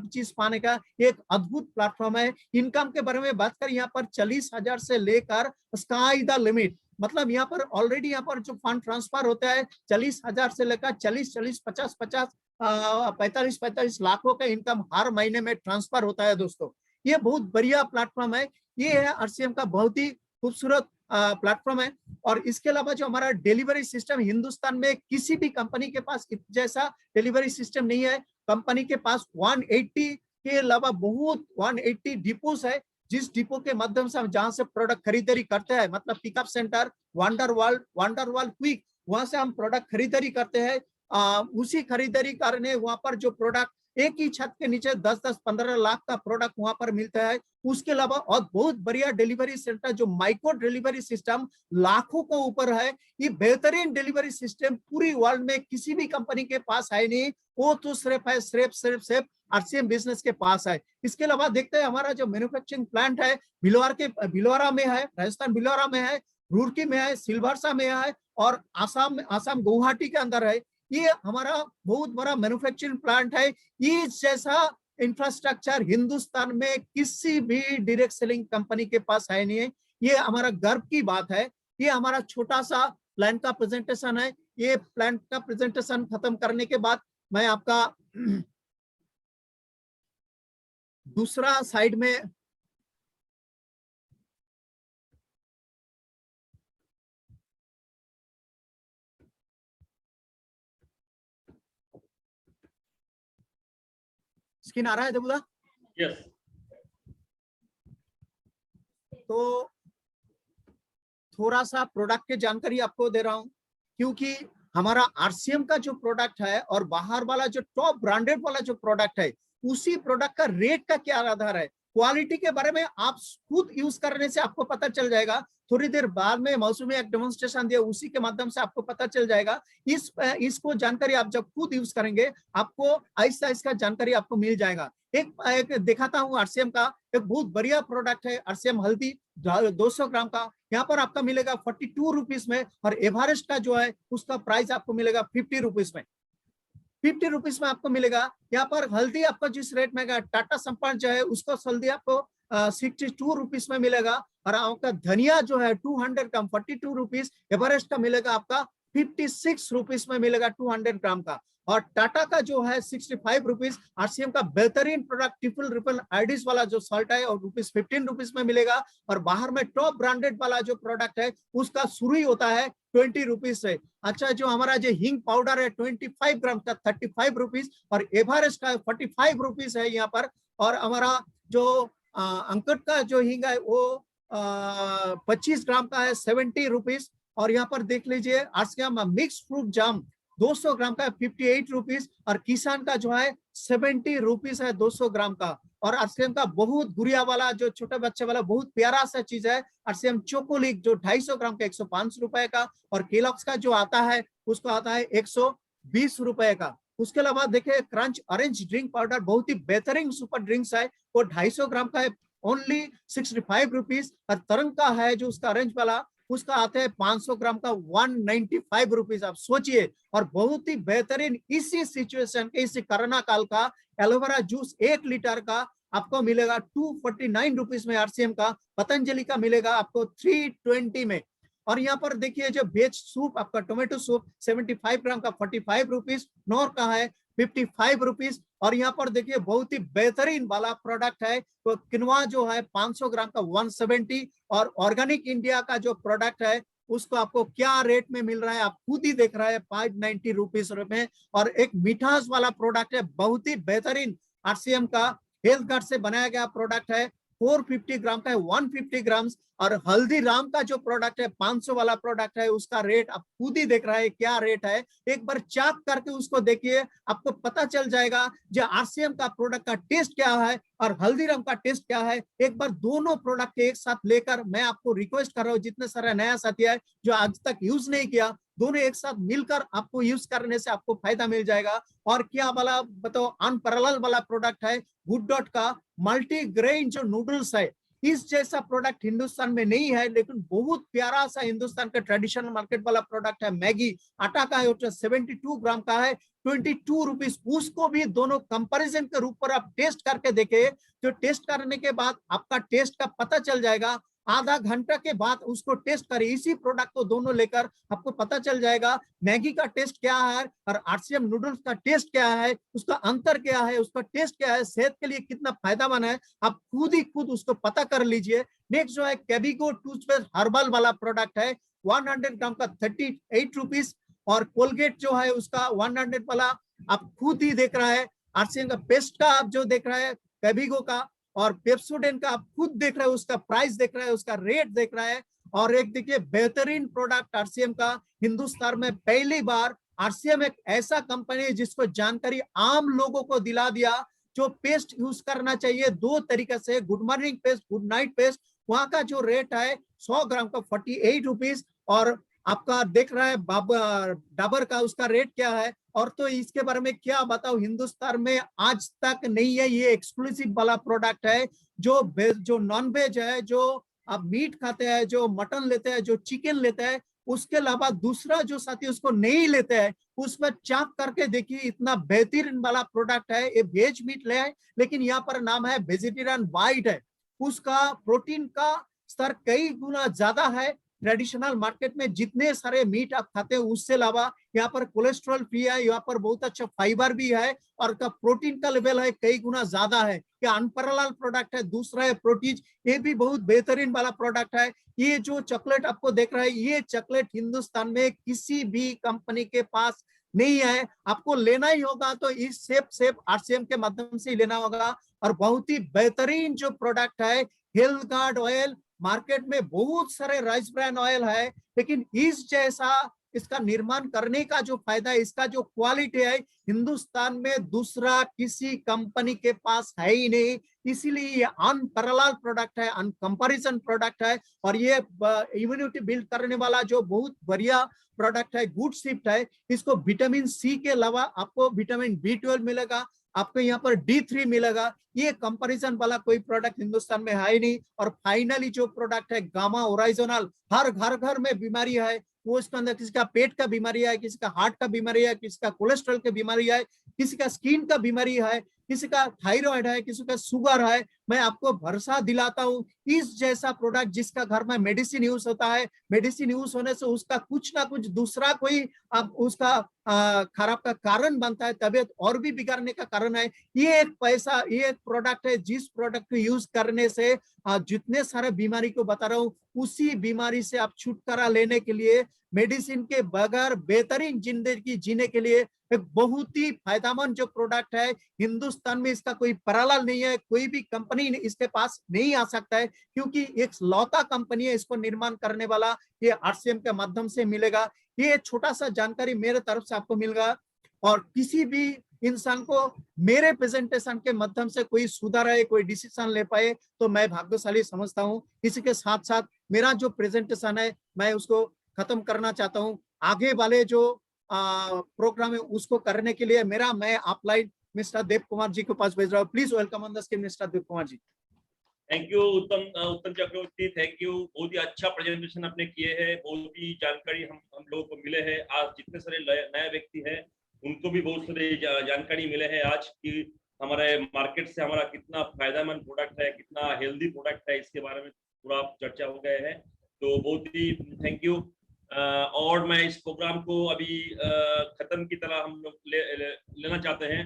चीज पाने का एक अद्भुत प्लेटफॉर्म है। इनकम के बारे में बात करें, यहाँ पर 40,000 से लेकर स्काई द लिमिट, मतलब यहाँ पर ऑलरेडी यहाँ पर जो फंड ट्रांसफर होता है 40,000 से लेकर 40, 50, 45 लाखों का इनकम हर महीने में ट्रांसफर होता है। दोस्तों, ये बहुत बढ़िया प्लेटफॉर्म है। ये है आरसीएम का बहुत ही खूबसूरत प्लेटफॉर्म है। और इसके अलावा जो हमारा डिलीवरी सिस्टम, हिंदुस्तान में किसी भी कंपनी के पास जैसा डिलीवरी सिस्टम नहीं है। कंपनी के पास 180 के अलावा बहुत 180 डिपोस है, जिस डिपो के माध्यम से हम जहां से प्रोडक्ट खरीदारी करते हैं, मतलब पिकअप सेंटर, वंडरवाल क्विक, वहां से हम प्रोडक्ट खरीदारी करते हैं। उसी खरीदारी करने वहां पर जो प्रोडक्ट एक ही छत के नीचे 10-15 लाख का प्रोडक्ट वहां पर मिलता है। उसके अलावा और बहुत बढ़िया डिलीवरी सेंटर जो माइक्रो डिलीवरी सिस्टम लाखों को ऊपर है। ये बेहतरीन डिलीवरी सिस्टम पूरी वर्ल्ड में किसी भी कंपनी के पास है नहीं, वो तो सिर्फ आरसीएम बिजनेस के पास है। इसके अलावा देखते हैं हमारा जो मैन्युफैक्चरिंग प्लांट है भिलवाड़ा में है, राजस्थान भिलवाड़ा में है, रुड़की में है, सिलवासा में है, और आसाम गुवाहाटी के अंदर है। ये हमारा बहुत बड़ा मैन्युफैक्चरिंग प्लांट है। ये जैसा इंफ्रास्ट्रक्चर हिंदुस्तान में किसी भी डायरेक्ट सेलिंग कंपनी के पास है नहीं है। ये हमारा गर्व की बात है। ये हमारा छोटा सा प्लांट का प्रेजेंटेशन है। ये प्लांट का प्रेजेंटेशन खत्म करने के बाद मैं आपका दूसरा साइड में स्क्रीन आ रहा है देबुदा? यस। तो थोड़ा सा प्रोडक्ट की जानकारी आपको दे रहा हूं, क्योंकि हमारा आरसीएम का जो प्रोडक्ट है और बाहर वाला जो टॉप ब्रांडेड वाला जो प्रोडक्ट है, उसी प्रोडक्ट का रेट का क्या आधार है, क्वालिटी के बारे में आप खुद यूज करने से आपको पता चल जाएगा। थोड़ी देर बाद में मौसमी एक डेमोन्स्ट्रेशन दिया, उसी के माध्यम से आपको पता चल जाएगा। इसको जानकारी आप जब खुद यूज करेंगे, आपको आहिस्ता आहिस्ता जानकारी आपको मिल जाएगा। एक दिखाता हूँ आरसीएम का एक बहुत बढ़िया प्रोडक्ट है, आरसीएम हल्दी 200 ग्राम का। यहाँ पर आपका मिलेगा 42 रुपीज में, और एवरेस्ट का जो है उसका प्राइस आपको मिलेगा 50 रुपीज में। 50 रुपीज में आपको मिलेगा। यहाँ पर हल्दी आपको जिस रेट में टाटा संपन्न जो है उसको हल्दी आपको 62 रुपीज में मिलेगा, और आपका धनिया जो है 200 ग्राम 42 रुपीज, एवरेस्ट का मिलेगा आपका 56 रुपीज में मिलेगा 200 ग्राम का, और टाटा का जो है 65 रुपीज। आरसीएम का बेहतरीन प्रोडक्ट ट्रिपल आईडीज वाला जो सॉल्ट है और ₹15 रुपीज में मिलेगा, और बाहर में टॉप ब्रांडेड वाला जो प्रोडक्ट है उसका शुरू ही होता है 20 रुपीज से। अच्छा, जो हमारा जो हिंग पाउडर है 25 ग्राम का 35 रुपीज, और एवरेस्ट का 45 रुपीज है यहाँ पर। और हमारा जो अंकट का जो हिंग है वो 25 ग्राम का है 70 रुपीज। और यहाँ पर देख लीजिए आरसीएम मिक्स फ्रूट जाम 200 ग्राम का 58 रुपीज। और किसान का जो है 70 रुपीज है 200 ग्राम का। और आरसीएम का बहुत गुड़िया वाला जो छोटे बच्चे वाला बहुत प्यारा सा चीज है आरसीएम चोकोलिक जो 250 ग्राम का 105 रुपए का। और केलॉग्स का जो आता है उसको आता है 120 रुपए का। उसके अलावा देखिए क्रंच ऑरेंज ड्रिंक पाउडर बहुत ही बेहतरीन सुपर ड्रिंक्स है, वो 250 ग्राम का है ओनली 65 रुपीज। और तरंग का है जो उसका ऑरेंज वाला उसका आता है 500 ग्राम का 195 रुपीज। आप सोचिए। और बहुत ही बेहतरीन इसी सिचुएशन के इसी कोरोना काल का एलोवेरा जूस 1 लीटर का आपको मिलेगा 249 रुपीज में आरसीएम का। पतंजलि का मिलेगा आपको 320 में। और यहाँ पर देखिए जो वेज सूप आपका टोमेटो सूप 75 ग्राम का 45 रुपीज, नॉर का है 55 रुपीज। और यहाँ पर देखिए बहुत ही बेहतरीन वाला प्रोडक्ट है तो किनवा जो है 500 ग्राम का 170। और ऑर्गेनिक इंडिया का जो प्रोडक्ट है उसको आपको क्या रेट में मिल रहा है आप खुद ही देख रहे हैं 590 रुपीज में। और एक मिठास वाला प्रोडक्ट है बहुत ही बेहतरीन आरसीएम का हेल्थ गार्ड से बनाया गया प्रोडक्ट है 450 ग्राम का है 150 ग्राम। और हल्दीराम का जो प्रोडक्ट है 500 वाला प्रोडक्ट है उसका रेट आप खुद ही देख रहे हैं क्या रेट है। एक बार चाक करके उसको देखिए आपको पता चल जाएगा जो आरसीएम का प्रोडक्ट का टेस्ट क्या है और हल्दीराम का टेस्ट क्या है। एक बार दोनों प्रोडक्ट एक साथ लेकर मैं आपको रिक्वेस्ट कर रहा हूँ जितने सारे नया साथी है जो आज तक यूज नहीं किया दोनों एक साथ मिलकर आपको यूज करने से आपको फायदा मिल जाएगा। और क्या वाला बताओ अनपैरेलल वाला प्रोडक्ट है गुड डॉट का मल्टीग्रेन जो नूडल्स है। इस जैसा प्रोडक्ट हिंदुस्तान में नहीं है लेकिन बहुत प्यारा सा हिंदुस्तान का ट्रेडिशनल मार्केट वाला प्रोडक्ट है मैगी आटा का है 72 ग्राम का है 22 रुपीज। उसको भी दोनों कंपैरिजन के रूप पर आप टेस्ट करके देखे जो टेस्ट करने के बाद आपका टेस्ट का पता चल जाएगा। आधा घंटा के बाद उसको टेस्ट करें इसी प्रोडक्ट को दोनों लेकर आपको पता चल जाएगा मैगी का टेस्ट क्या है और आरसीएम नूडल्स का टेस्ट क्या है उसका अंतर क्या है उसका टेस्ट क्या है सेहत के लिए कितना फायदेमंद है आप खुद ही खुद उसको पता कर लीजिए। नेक्स्ट जो है कैबिगो टूथपेस्ट हर्बल वाला प्रोडक्ट है 100 ग्राम का 38 रुपीज। और कोलगेट जो है उसका 100 वाला आप खुद ही देख रहा है। आरसीएम का पेस्ट का आप जो देख रहा है कैबिगो का और पेप्सोडेंट का आप खुद देख रहे हो उसका प्राइस देख रहा है उसका रेट देख रहा है। और एक देखिए बेहतरीन प्रोडक्ट आरसीएम का हिंदुस्तान में पहली बार आरसीएम एक ऐसा कंपनी है जिसको जानकारी आम लोगों को दिला दिया जो पेस्ट यूज करना चाहिए 2 तरीके से good morning paste good night paste. वहां का जो रेट है 100 ग्राम का 48 रुपीज। और आपका देख रहा है डाबर का उसका रेट क्या है। और तो इसके बारे में क्या बताओ हिंदुस्तान में आज तक नहीं है ये एक्सक्लूसिव वाला प्रोडक्ट है जो नॉन वेज है जो आप मीट खाते हैं जो मटन लेते हैं जो चिकन लेते हैं उसके अलावा दूसरा जो साथी उसको नहीं लेते हैं उसमें चाक करके देखिए इतना बेहतरीन वाला प्रोडक्ट है। ये वेज मीट ले लेकिन यहाँ पर नाम है वेजिटेरियन वाइट है उसका प्रोटीन का स्तर कई गुना ज्यादा है ट्रेडिशनल मार्केट में जितने सारे मीट आप खाते हैं उससे अलावा यहाँ पर कोलेस्ट्रॉल फ्री है यहाँ पर बहुत अच्छा फाइबर भी है और का प्रोटीन का लेवल है कई गुना ज्यादा है। ये अनपैरेलल प्रोडक्ट है। दूसरा है प्रोटीज ये भी बहुत बेहतरीन वाला प्रोडक्ट है। ये जो चॉकलेट आपको देख रहा है ये चॉकलेट हिंदुस्तान में किसी भी कंपनी के पास नहीं है आपको लेना ही होगा तो इस सेफ आरसीएम के माध्यम से लेना होगा। और बहुत ही बेहतरीन जो प्रोडक्ट है हेल्थ गार्ड ऑयल मार्केट में बहुत सारे राइस ब्रांड ऑयल है लेकिन इस जैसा इसका निर्माण करने का जो फायदा है इसका जो क्वालिटी है हिंदुस्तान में दूसरा किसी कंपनी के पास है ही नहीं। इसीलिए ये अनपैरेलल प्रोडक्ट है अनकंपैरिजन प्रोडक्ट है। और ये इम्यूनिटी बिल्ड करने वाला जो बहुत बढ़िया प्रोडक्ट है गुड शिफ्ट है। इसको विटामिन सी के अलावा आपको विटामिन B12 मिलेगा आपको यहाँ पर D3 मिलेगा। ये कंपैरिजन वाला कोई प्रोडक्ट हिंदुस्तान में है ही नहीं। और फाइनली जो प्रोडक्ट है गामा ओराइजोनल हर घर में बीमारी है वो इसके अंदर किसी का पेट का बीमारी है किसी का हार्ट का बीमारी है किसी का कोलेस्ट्रॉल की बीमारी है किसी का स्किन का बीमारी है किसी का थायराइड है किसी का शुगर है। मैं आपको भरोसा दिलाता हूँ इस जैसा प्रोडक्ट जिसका घर में मेडिसिन यूज होता है मेडिसिन यूज होने से उसका कुछ ना कुछ दूसरा कोई उसका खराब का कारण बनता है तबीयत और भी बिगड़ने का कारण है। ये एक प्रोडक्ट है जिस प्रोडक्ट को यूज करने से जितने सारे बीमारी को बता रहा हूँ उसी बीमारी से आप छुटकारा लेने के लिए मेडिसिन के बगैर बेहतरीन जिंदगी जीने के लिए एक बहुत ही फायदेमंद जो प्रोडक्ट है हिंदुस्तान में इसका कोई पैरेलल नहीं है। कोई भी कंपनी मनी इसके पास नहीं आ सकता है, क्योंकि एक लौता कंपनी है इसको निर्माण करने वाला, ये आरसीएम के माध्यम से मिलेगा। ये छोटा सा जानकारी मेरे तरफ से आपको मिलेगा, और किसी भी इंसान को मेरे प्रेजेंटेशन के माध्यम से कोई सुधार है, कोई डिसीजन ले पाए तो मैं भाग्यशाली समझता हूं। इसी के साथ साथ मेरा जो प्रेजेंटेशन है मैं उसको खत्म करना चाहता हूं। आगे वाले जो प्रोग्राम है उसको करने के लिए मैं अपलाइन मिस्टर देव कुमार जी के पास भेज रहा हूँ। Please welcome on the screen mister Dev Kumar ji. Thank you Uttam Chakraborty, thank you. बहुत ही अच्छा प्रेजेंटेशन आपने किए हैं, बहुत ही जानकारी हम लोगों को मिले हैं। आज जितने सारे नए व्यक्ति हैं उनको भी बहुत सारी जानकारी मिले हैं आज कि हमारे मार्केट से हमारा कितना फायदेमंद प्रोडक्ट है, कितना हेल्दी प्रोडक्ट है, इसके बारे में पूरा चर्चा हो गया है। तो बहुत ही थैंक यू। और मैं इस प्रोग्राम को अभी खत्म की तरह हम लोग लेना चाहते हैं।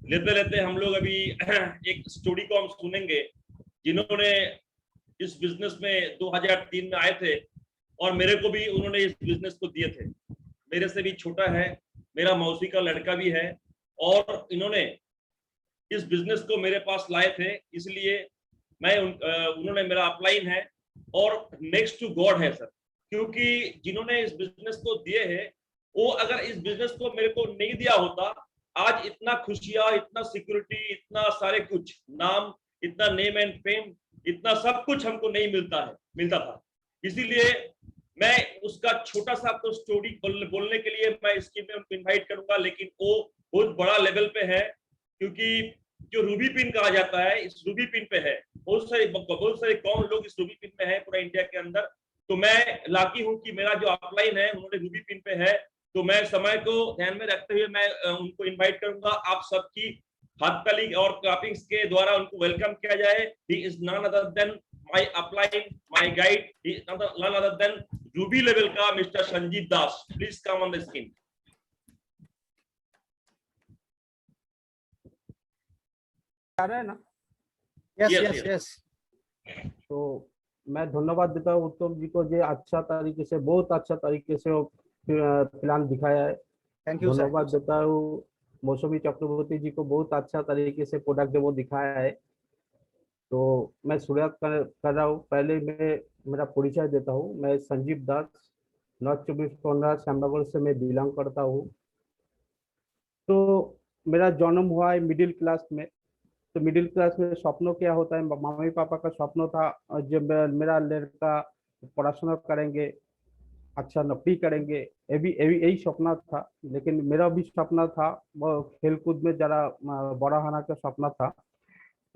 लेते हम लोग अभी एक स्टोरी को हम सुनेंगे, जिन्होंने इस बिजनेस में 2003 में आए थे और मेरे को भी उन्होंने इस बिजनेस को दिए थे। मेरे से भी छोटा है, मेरा मौसी का लड़का भी है, और इन्होंने इस बिजनेस को मेरे पास लाए थे, इसलिए उन्होंने मेरा अपलाइन है और नेक्स्ट टू गॉड है सर। क्योंकि जिन्होंने इस बिजनेस को दिए हैं, वो अगर इस बिजनेस को मेरे को नहीं दिया होता, आज इतना खुशियां, इतना सिक्योरिटी, इतना सारे कुछ नाम, इतना नेम एंड फेम, इतना सब कुछ हमको नहीं मिलता था। इसीलिए मैं उसका छोटा सा आपको स्टोरी बोलने के लिए मैं स्कीम में उनको इन्वाइट करूंगा, लेकिन वो बहुत बड़ा लेवल पे है, क्योंकि जो रूबी पिन कहा जाता है इस रूबी पिन पे है। बहुत सारे कौन लोग इस रूबी पिन में है पूरा इंडिया के अंदर। तो मैं लाकी हूं कि मेरा जो अपलाइन है उन्होंने रूबी पिन पे है। तो मैं समय को ध्यान में रखते हुए मैं उनको इनवाइट करूंगा। आप सबकी हाथताली और क्लैपिंग्स के द्वारा उनको वेलकम किया जाए। He is none other than my upline, my guide, he is none other than ruby level का mister Sanjeev Das. Please come on the screen. आ रहा है ना? यस। तो मैं धन्यवाद देता हूँ उत्तम जी को, जो अच्छा तरीके से, बहुत अच्छा तरीके से प्लान दिखाया है। Thank you. धन्यवाद देता हूँ मौसमी चक्रवर्ती जी को, बहुत अच्छा तरीके से प्रोडक्ट डेमो दिखाया है। तो मैं शुरुआत कर रहा हूँ। पहले मैं मेरा परिचय देता हूँ। मैं संजीव दास, नॉर्थ 24 परगना श्यामनगर से मैं बिलोंग करता हूँ। तो मेरा जन्म हुआ है मिडिल क्लास में। तो मिडिल क्लास में स्वप्न क्या होता है, मम्मी पापा का स्वप्न था जब मेरा लड़का पढ़ाशुना करेंगे, अच्छा नौकरी करेंगे, यही सपना था। लेकिन मेरा भी सपना था वो खेल कूद में जरा बड़ा होने का सपना था।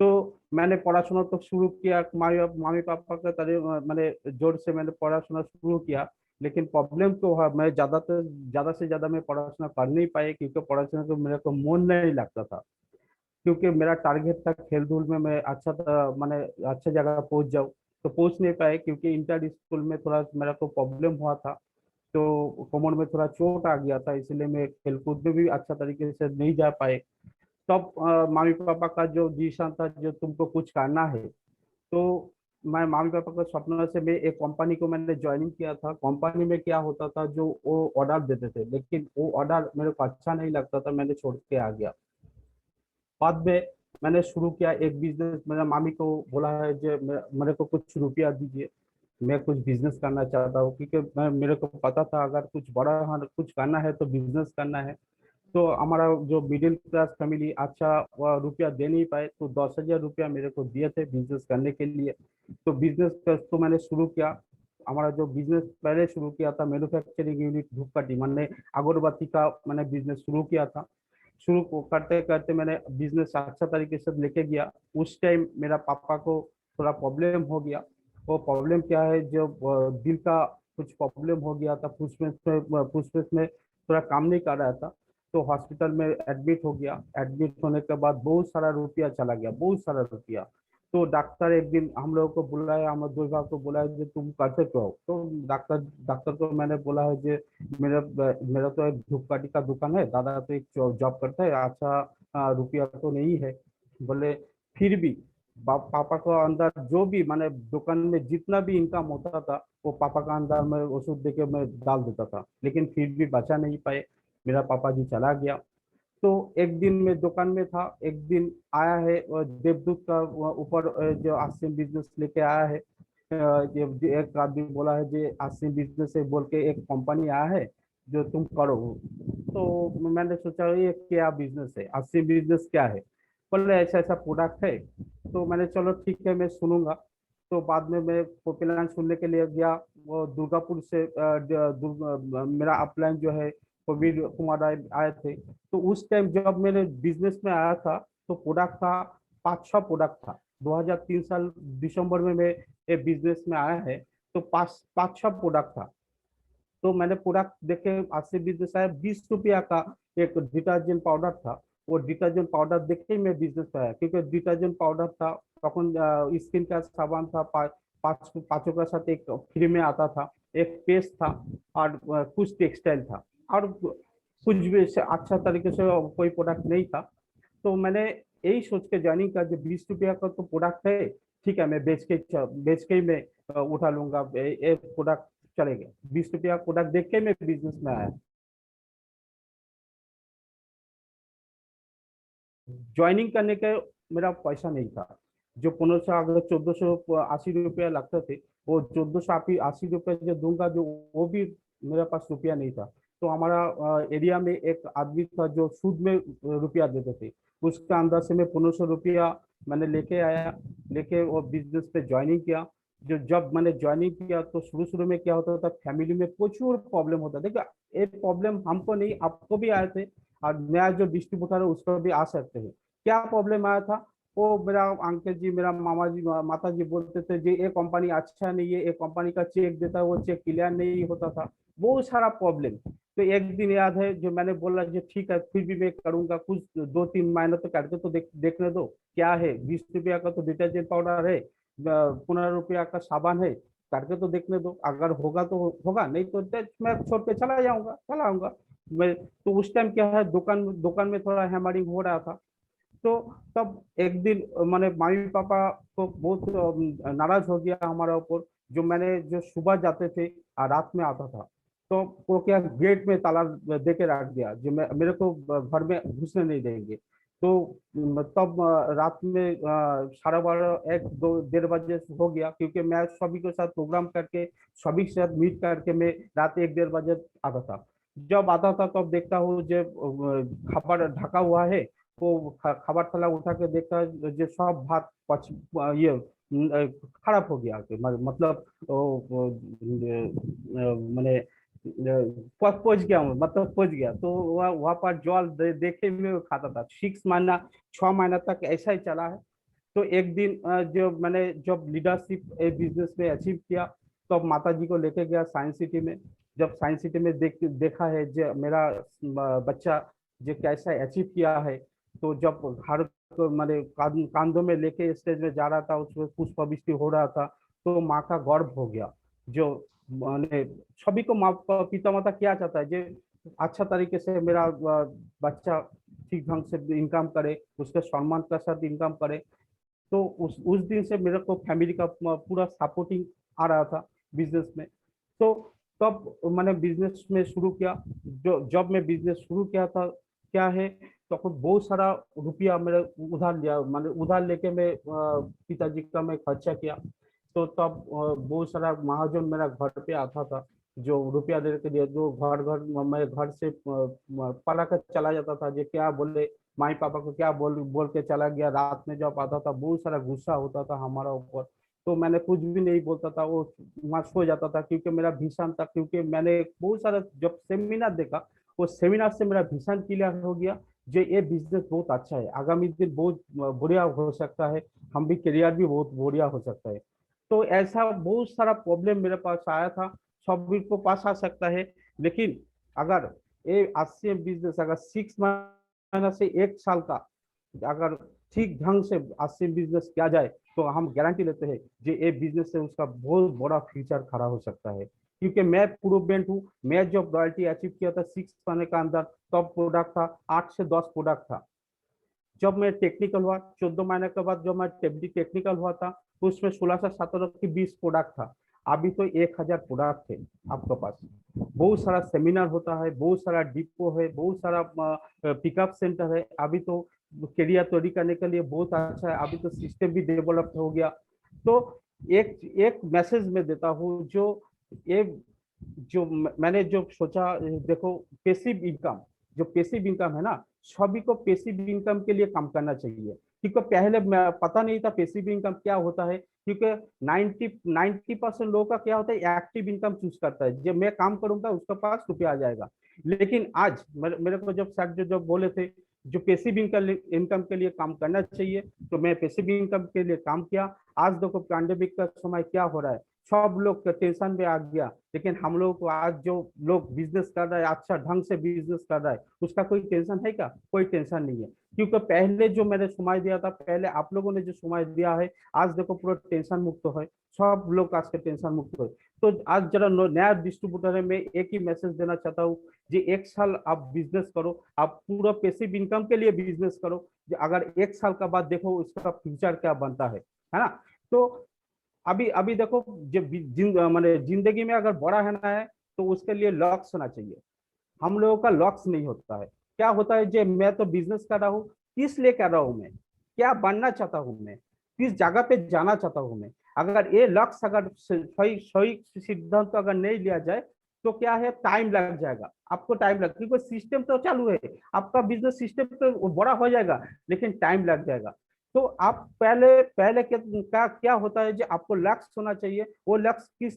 तो मैंने पढ़ाशुना तो शुरू किया, मामी पापा के तरह मैंने जोर से मैंने पढ़ाशुना शुरू किया। लेकिन प्रॉब्लम तो है, मैं ज़्यादा से ज़्यादा मैं पढ़ाशुना कर नहीं पाए, क्योंकि पढ़ाशुना को मेरे को मन नहीं लगता था। क्योंकि मेरा टारगेट था खेल धूल में मैं मैंने अच्छे जगह पहुंच जाऊं, तो पहुंच नहीं पाए, क्योंकि इंटर स्कूल में थोड़ा मेरा को प्रॉब्लम हुआ था। तो कमर में थोड़ा चोट आ गया था, इसलिए मैं खेलकूद में भी अच्छा तरीके से नहीं जा पाए। तब मम्मी पापा का जो डिसीजन था, जो तुमको कुछ करना है, तो मैं मम्मी पापा का सपना से मैं एक कंपनी को मैंने ज्वाइनिंग किया था। कंपनी में क्या होता था, जो वो ऑर्डर देते थे, लेकिन वो ऑर्डर मेरे को अच्छा नहीं लगता था, मैंने छोड़ के आ गया। बाद में मैंने शुरू किया एक बिजनेस। मेरा मामी को बोला है जो मेरे को कुछ रुपया दीजिए, मैं कुछ बिजनेस करना चाहता हूँ, क्योंकि मेरे को पता था अगर कुछ बड़ा कुछ करना है तो बिजनेस करना है। तो हमारा जो मिडिल क्लास फैमिली अच्छा रुपया दे नहीं पाए, तो 10,000 रुपया मेरे को दिए थे बिजनेस करने के लिए। तो बिजनेस तो मैंने शुरू किया। हमारा जो बिजनेस पहले शुरू किया था, मैन्युफैक्चरिंग यूनिट धूपकाठी, मैंने अगरबत्ती का मैंने बिजनेस शुरू किया था। शुरू करते करते मैंने बिजनेस अच्छा तरीके से लेके गया। उस टाइम मेरा पापा को थोड़ा प्रॉब्लम हो गया। वो प्रॉब्लम क्या है, जो दिल का कुछ प्रॉब्लम हो गया था, फुसफुस में थोड़ा काम नहीं कर रहा था। तो हॉस्पिटल में एडमिट हो गया। एडमिट होने के बाद बहुत सारा रुपया चला गया, बहुत सारा रुपया। तो डॉक्टर एक दिन हम लोगों को बुलाया, हमारे दो भाई को बुलाया जो तुम करते क्यों हो। तो डॉक्टर को मैंने बोला है जो मेरा तो एक धूपकाठी का दुकान है, दादा तो एक जॉब करता है, अच्छा रुपया तो नहीं है। बोले फिर भी पापा को अंदर जो भी मैंने दुकान में जितना भी इनकम होता था, वो पापा का अंदर में ओषध देके मैं डाल देता था, लेकिन फिर भी बचा नहीं पाए। मेरा पापा जी चला गया। तो एक दिन मैं दुकान में था, एक दिन आया है देवदूत का ऊपर जो आसिम बिजनेस लेके आया है, ये एक आदमी बोला है जो आसिम बिजनेस से बोल के एक कंपनी आया है जो तुम करो। तो मैंने सोचा ये क्या बिजनेस है, आसिम बिजनेस क्या है, बोले ऐसा ऐसा प्रोडक्ट है। तो मैंने चलो ठीक है मैं सुनूंगा। तो बाद में मैं प्लान सुनने के लिए गया, वो दुर्गापुर से मेरा अपलाइन जो है प्रवीण कुमार राय आए थे। तो उस टाइम जब मैंने बिजनेस में आया था तो प्रोडक्ट था 5-6 प्रोडक्ट था। 2003 साल दिसंबर में मैं ये बिजनेस में आया है, तो 5-6 प्रोडक्ट था। तो मैंने प्रोडक्ट देखे, आज से बिजनेस आया 20 रुपया का एक डिटर्जेंट पाउडर था। वो डिटर्जेंट पाउडर देख के मैं बिजनेस पे आया, क्योंकि डिटर्जेंट पाउडर था तখন स्किन का सामान था, पांचों का साथ एक फ्री में आता था, एक पेस्ट था और कुछ टेक्सटाइल था, और कुछ भी अच्छा तरीके से कोई प्रोडक्ट नहीं था। तो मैंने यही सोच के ज्वाइनिंग का, जो 20 रुपया का तो प्रोडक्ट है, ठीक है मैं बेच के ही मैं उठा लूंगा, ये प्रोडक्ट चलेगा। 20 रुपया प्रोडक्ट देख के मैं बिजनेस में आया। ज्वाइनिंग करने का मेरा पैसा नहीं था। जो 1500 अगर 1480 रुपया लगते थे, वो 1480 रुपये जो दूंगा, जो वो भी मेरे पास रुपया नहीं था। तो हमारा एरिया में एक आदमी था जो सूद में रुपया देते थे, उसका अंदर से मैं 1500 रुपया मैंने लेके आया, लेके वो बिजनेस पे ज्वाइनिंग किया। जो जब मैंने ज्वाइनिंग किया तो शुरू शुरू में क्या होता था, फैमिली में प्रचुर प्रॉब्लम होता था। देखिए ये प्रॉब्लम हमको नहीं, आपको भी आए थे, और नया जो डिस्ट्रीब्यूटर है उसको भी आ सकते हैं। क्या प्रॉब्लम आया था, वो मेरा अंकल जी, मेरा मामा जी, माता जी बोलते थे जी ये कंपनी अच्छा नहीं है, ये कंपनी का चेक देता है वो चेक क्लियर नहीं होता था, बहुत सारा प्रॉब्लम। तो एक दिन याद है जो मैंने बोला जो ठीक है फिर भी मैं करूंगा, कुछ 2-3 महीने तो करके तो देखने दो क्या है। 20 रुपया का तो डिटर्जेंट पाउडर है, 15 रुपया का साबुन है, करके तो देखने दो, अगर होगा तो होगा, नहीं तो मैं छोड़ के चला आऊंगा मैं। तो उस टाइम क्या है, दुकान में थोड़ा हैमरिंग हो रहा था। तो तब एक दिन मैंने मम्मी पापा को बहुत नाराज हो गया हमारे ऊपर, जो मैंने जो सुबह जाते थे और रात में आता था, तो वो क्या गेट में ताला दे के रख दिया, जो मेरे को घर में घुसने नहीं देंगे। तो तब रात में 12:30 1-2 बजे हो गया, क्योंकि मैं सभी के साथ प्रोग्राम करके सभी के साथ मीट करके मैं रात 1-1:30 बजे आता था। जब आता था तब देखता हूँ जब खबर ढका हुआ है, वो खबर थला उठा के देखता जो सब भात ये खराब हो गया, मतलब मैंने पहुंच गया हूँ, मतलब पहुंच गया। तो वहाँ पर जल देखे में वो खाता था। 6 महीना तक ऐसा ही चला है। तो एक दिन जो मैंने जब लीडरशिप बिजनेस में अचीव किया, तो अब माता जी को लेके गया साइंस सिटी में। जब साइंस सिटी में देखा है जो मेरा बच्चा जो कैसा अचीव किया है, तो जब घर को मैंने कांधों में लेके स्टेज में जा रहा था, उसमें पुष्पावृष्टि हो रहा था, तो माँ का गर्व हो गया। जो मैंने सभी को माँ पिता माता क्या चाहता है, जो अच्छा तरीके से मेरा बच्चा ठीक ढंग से इनकम करे, उसके सम्मान के साथ इनकम करे। तो उस दिन से मेरे को फैमिली का पूरा सपोर्टिंग आ रहा था बिजनेस में। तो तब मैंने बिजनेस में शुरू किया। जो जब मैं बिजनेस शुरू किया था क्या है, तो बहुत सारा रुपया मेरे उधार लिया, मैंने उधार लेके मैं पिताजी का मैं खर्चा किया। तो तब बहुत सारा महाजन मेरा घर पे आता था, जो रुपया देने के लिए, जो मैं घर से पला कर चला जाता था, जो क्या बोले माई पापा को क्या बोल के चला गया। रात में जब आता था बहुत सारा गुस्सा होता था हमारा ऊपर, तो मैंने कुछ भी नहीं बोलता था, वो वहाँ सो जाता था, क्योंकि मेरा भीषण था। क्योंकि मैंने बहुत सारा जब सेमिनार देखा, वो सेमिनार से मेरा भीषण क्लियर हो गया जो ये बिजनेस बहुत अच्छा है, आगामी दिन बहुत बढ़िया हो सकता है, हम भी करियर भी बहुत बढ़िया हो सकता है। तो ऐसा बहुत सारा प्रॉब्लम मेरे पास आया था, सभी को पास आ सकता है। लेकिन अगर ये आसिम बिजनेस अगर 6 महीना से 1 साल का अगर ठीक ढंग से आसिम बिजनेस किया जाए, तो हम गारंटी लेते हैं कि ये बिजनेस से उसका बहुत बड़ा फ्यूचर खड़ा हो सकता है। क्योंकि मैं प्रूवमेंट हूँ, मैं जब रॉयल्टी अचीव किया था 6 महीने का अंदर, तब प्रोडक्ट था 8 से 10 प्रोडक्ट था। जब मैं टेक्निकल हुआ 14 महीने के बाद, जब मैं टेक्निकल हुआ था, तो उसमें 16 से 17 की 20 प्रोडक्ट था। अभी तो 1000 प्रोडक्ट है आपके पास, बहुत सारा सेमिनार होता है, बहुत सारा डिपो है, बहुत सारा पिकअप सेंटर है। अभी तो कैरियर तैयारी करने के लिए बहुत अच्छा है, अभी तो सिस्टम भी डेवलप हो गया। तो एक एक मैसेज में देता हूँ, ये जो मैंने जो सोचा, देखो पैसिव इनकम, जो पैसिव इनकम है ना, सभी को पैसिव इनकम के लिए काम करना चाहिए, क्योंकि पहले पता नहीं था पैसिव इनकम क्या होता है, क्योंकि 90% लोगों का क्या होता है, एक्टिव इनकम चूज करता है, जब मैं काम करूंगा उसके पास रुपया आ जाएगा। लेकिन आज मेरे को जब सर जो बोले थे जो पैसिव इनकम के लिए काम करना चाहिए, तो मैं पैसिव इनकम के लिए काम किया। आज देखो पैंडेमिक का समय क्या हो रहा है, सब लोग टेंशन में आ गया, लेकिन हम लोग को आज जो लोग बिजनेस कर रहा है, अच्छा ढंग से बिजनेस कर रहा है, उसका कोई टेंशन है क्या? कोई टेंशन नहीं है, क्योंकि पहले जो मैंने समय दिया था, पहले आप लोगों ने जो समय दिया है, आज देखो पूरा टेंशन मुक्त है, सब लोग आज के टेंशन मुक्त है। तो आज जरा नया डिस्ट्रीब्यूटर है, मैं एक ही मैसेज देना चाहता हूँ, जी 1 साल आप बिजनेस करो, आप पूरा पैसिव इनकम के लिए बिजनेस करो, अगर 1 साल का बाद देखो उसका फ्यूचर क्या बनता है ना। तो अभी देखो, जब माने जिंदगी में अगर बड़ा रहना है तो उसके लिए लक्ष्य होना चाहिए। हम लोगों का लक्ष्य नहीं होता है, क्या होता है, जो मैं तो बिजनेस कर रहा हूँ, किस लिए कर रहा हूँ, मैं क्या बनना चाहता हूँ, मैं किस जगह पे जाना चाहता हूँ मैं, अगर ये लक्ष्य अगर सही सिद्धांत अगर नहीं लिया जाए तो क्या है, टाइम लग जाएगा, आपको टाइम लग, क्योंकि सिस्टम तो चालू है, आपका बिजनेस सिस्टम तो बड़ा हो जाएगा, लेकिन टाइम लग जाएगा। तो आप पहले क्या होता है, जो आपको लक्ष्य होना चाहिए, वो लक्ष्य किस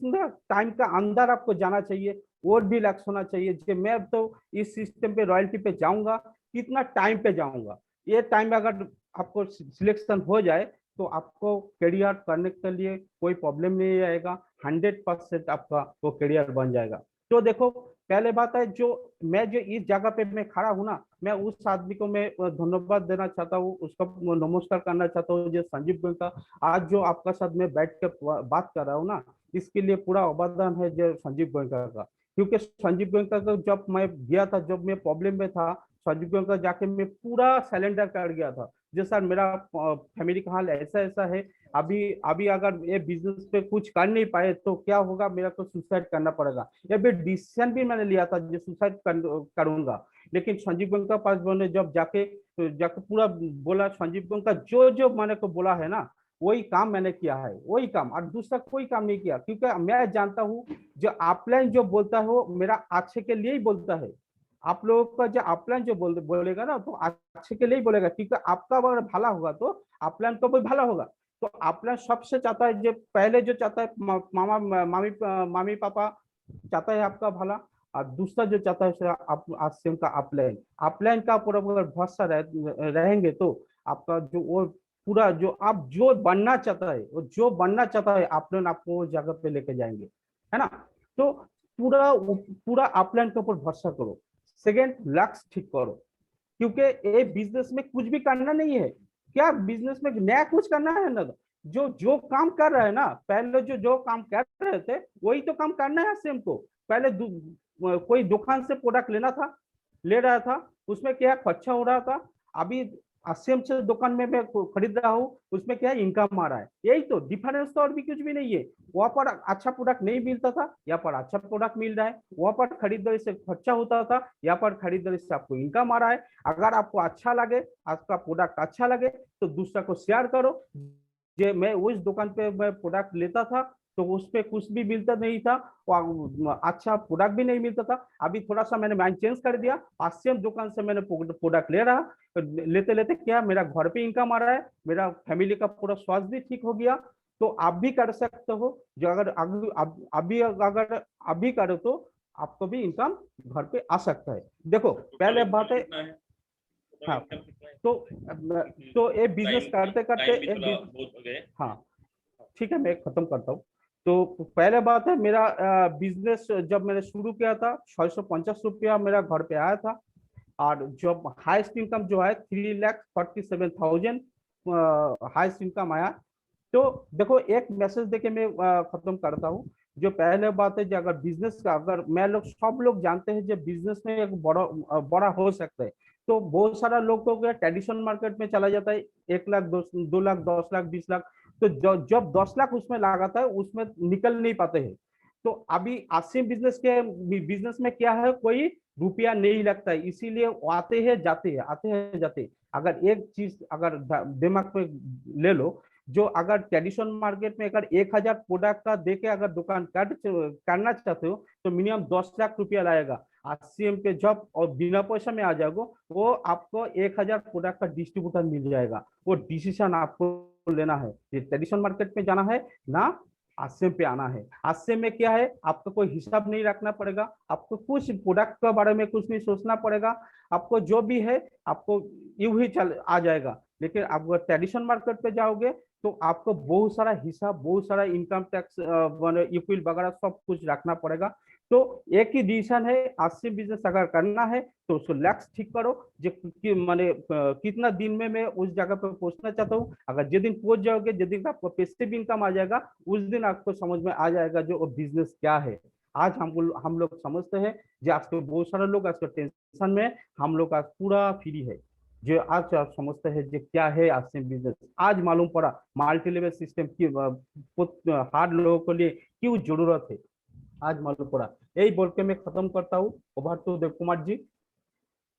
टाइम का अंदर आपको जाना चाहिए, और भी लक्ष्य होना चाहिए कि मैं तो इस सिस्टम पे रॉयल्टी पे जाऊंगा, कितना टाइम पे जाऊंगा। ये टाइम अगर आपको सिलेक्शन हो जाए तो आपको करियर करने के लिए कोई प्रॉब्लम नहीं आएगा, 100% आपका वो करियर बन जाएगा। तो देखो, पहले बात है, जो इस जगह पे मैं खड़ा हूँ ना, मैं उस आदमी को मैं धन्यवाद देना चाहता हूँ, उसका नमस्कार करना चाहता हूँ, जो संजीव गोयनका, आज जो आपका साथ में बैठ के बात कर रहा हूँ ना, इसके लिए पूरा अवदान है जो संजीव गोयनका का। क्योंकि संजीव गोयनका का जब मैं गया था, जब मैं प्रॉब्लम में था, संजीव गोयनका जाके मैं पूरा सिलेंडर कर गया था, जो सर मेरा फैमिली का हाल ऐसा ऐसा है, अभी अगर ये बिजनेस पे कुछ कर नहीं पाए तो क्या होगा, मेरा तो सुसाइड करना पड़ेगा। ये भी डिसीजन भी मैंने लिया था जो सुसाइड करूंगा, लेकिन संजीव गोयनका पास मैंने जब जाके पूरा बोला, संजीव गोयनका जो मैंने को बोला है ना, वही काम मैंने किया है, वही काम, और दूसरा कोई काम नहीं किया, क्योंकि मैं जानता हूँ जो अपलाइन जो बोलता है वो मेरा अच्छे के लिए ही बोलता है। आप लोगों का जो अपलाइन जो बोलेगा ना, तो अच्छे के लिए ही बोलेगा, क्योंकि आपका अगर भला होगा तो अपलाइन का भी भला होगा। तो अपलाइन सबसे चाहता है, जो पहले जो चाहता है मामी पापा चाहता है आपका भला, और दूसरा जो चाहता है आरसीएम का अपलाइन का पूरा भरोसा रहेंगे तो आपका जो वो पूरा जो आप जो बनना चाहता है, वो जो बनना चाहता है अपलाइन आपको वो जगह पे लेके जाएंगे, है ना। तो पूरा अपलाइन के ऊपर भरोसा करो। सेकेंड, लक्ष्य ठीक करो, क्योंकि ये बिजनेस में कुछ भी करना नहीं है, क्या बिजनेस में नया कुछ करना है ना, जो काम कर रहा है ना, पहले जो काम कर रहे थे वही तो काम करना है सेम को। पहले कोई दुकान से प्रोडक्ट ले रहा था, उसमें क्या खर्चा हो रहा था, अभी सेम से दुकान में मैं खरीद रहा हूँ, उसमें क्या इनकम आ रहा है, यही तो डिफरेंस, तो और भी कुछ भी नहीं है। वहां पर अच्छा प्रोडक्ट नहीं मिलता था, यहाँ पर अच्छा प्रोडक्ट मिल रहा है, वहां पर खरीदारी से खर्चा होता था, यहाँ पर खरीदारी से आपको इनकम आ रहा है। अगर आपको अच्छा लगे, आपका प्रोडक्ट अच्छा लगे तो दूसरा को शेयर करो। मैं उस दुकान पे मैं प्रोडक्ट लेता था तो उस पे कुछ भी मिलता नहीं था, और अच्छा प्रोडक्ट भी नहीं मिलता था। अभी थोड़ा सा मैंने माइंड चेंज कर दिया, सेम दुकान से मैंने प्रोडक्ट लेते लेते क्या मेरा घर पे इनकम आ रहा है, मेरा फैमिली का पूरा स्वास्थ्य भी ठीक हो गया। तो आप भी कर सकते हो, जो अगर अभी करो तो आपको भी इनकम घर पे आ सकता है। देखो पहले बात है, हाँ, तो ये बिजनेस करते करते हाँ ठीक है, मैं खत्म करता हूँ। तो पहले बात है, मेरा बिजनेस जब मैंने शुरू किया था 650 रुपया मेरा घर पे आया था, और जब हाईएस्ट इनकम जो है 3,47,000 हाईएस्ट इनकम आया। तो देखो, एक मैसेज देके मैं खत्म करता हूँ। जो पहले बात है, जो अगर बिजनेस का, अगर सब लोग जानते हैं जो बिजनेस में एक बड़ा हो सकता है, तो बहुत सारा लोग तो ट्रेडिशनल मार्केट में चला जाता है, 1 लाख 2 लाख 10 लाख 20 लाख। तो जब 10 लाख उसमें लागत है उसमें निकल नहीं पाते हैं। तो अभी आरसीएम बिजनेस में क्या है, कोई रुपया नहीं लगता है, इसीलिए आते हैं जाते हैं, आते हैं जाते हैं। अगर एक चीज अगर दिमाग में ले लो, जो अगर ट्रेडिशनल मार्केट में अगर 1000 प्रोडक्ट का देके अगर दुकान करना चाहते हो तो मिनिमम 10 लाख रुपया लाएगा। आरसीएम पे जब और बिना पैसा में आ जाओगे, वो आपको 1000 प्रोडक्ट का डिस्ट्रीब्यूटर मिल जाएगा। वो डिसीजन आपको लेना है, ट्रेडिशनल मार्केट में जाना है ना आरसीएम पे आना है। आरसीएम में क्या है, आपको कोई हिसाब नहीं रखना पड़ेगा, आपको कुछ प्रोडक्ट के बारे में कुछ नहीं सोचना पड़ेगा, आपको जो भी है आपको यूं ही चल आ जाएगा। लेकिन आप ट्रेडिशनल मार्केट पे जाओगे तो आपको बहुत सारा हिसाब, बहुत सारा इनकम टैक्स यूपीएल वगैरह सब कुछ रखना पड़ेगा। तो एक ही डिसीजन है, आरसीएम बिजनेस अगर करना है तो उसको लक्ष्य ठीक करो, जो माने कितना दिन में मैं उस जगह पर पहुंचना चाहता हूँ। अगर जिस दिन पहुंच जाओगे, जिस दिन आपको पैसिव इनकम आ जाएगा, उस दिन आपको समझ में आ जाएगा जो बिजनेस क्या है। आज हम लोग समझते हैं, जो आज के बहुत सारे लोग आज के टेंशन में, हम लोग आज पूरा फ्री है, जो आज आप समझते हैं जो क्या है आरसीएम बिजनेस। आज मालूम पड़ा मल्टी लेवल सिस्टम की हार्ड लोगों के लिए क्यों जरूरत है, आज मालूम पड़ा। यही बोल के मैं खत्म करता हूँ। Over to Dev Kumar ji.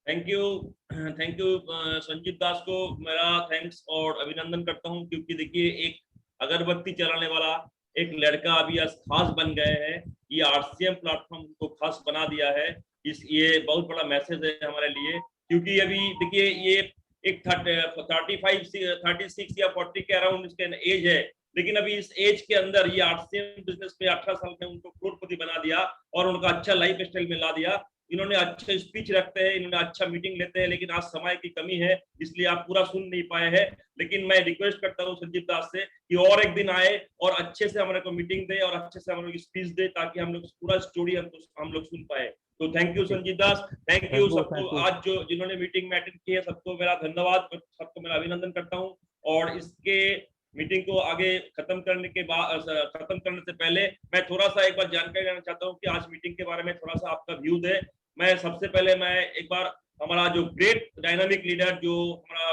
Thank you Sanjeet Das को मेरा थैंक्स और अभिनंदन करता हूं, क्योंकि देखिए एक अगरबत्ती चलाने वाला एक लड़का अभी आज खास बन गए हैं। ये आरसीएम प्लेटफॉर्म को खास बना दिया है। ये बहुत बड़ा मैसेज है हमारे लिए, क्योंकि अभी देखिए ये एक 36 या 40 के अराउंड इसके एज है, लेकिन अभी इस एज के अंदर ये आरसीएम बिजनेस पे 18 साल में उनको करोड़पति बना दिया और उनका अच्छा लाइफ स्टाइल में ला दिया। इन्होंने अच्छे स्पीच रखते हैं, इन्होंने अच्छा मीटिंग लेते हैं, लेकिन आज समय की कमी है इसलिए आप पूरा सुन नहीं पाए हैं। लेकिन मैं रिक्वेस्ट करता हूँ संजीत दास से कि और एक दिन आए और अच्छे से हमारे को मीटिंग दे और अच्छे से हमारे को स्पीच दे, ताकि हम लोग पूरा स्टोरी हम लोग सुन पाए। तो thank you Sanjeet Das, thank you सबको। आज जो जिन्होंने मीटिंग में अटेंड की है सबको मेरा धन्यवाद, सबको मेरा अभिनंदन करता हूँ। और इसके मीटिंग को आगे खत्म करने से पहले मैं थोड़ा सा एक बार जानकारी लेना चाहता हूँ कि आज मीटिंग के बारे में थोड़ा सा आपका व्यू दे। मैं सबसे पहले मैं एक बार हमारा जो ग्रेट डायनामिक लीडर जो हमारा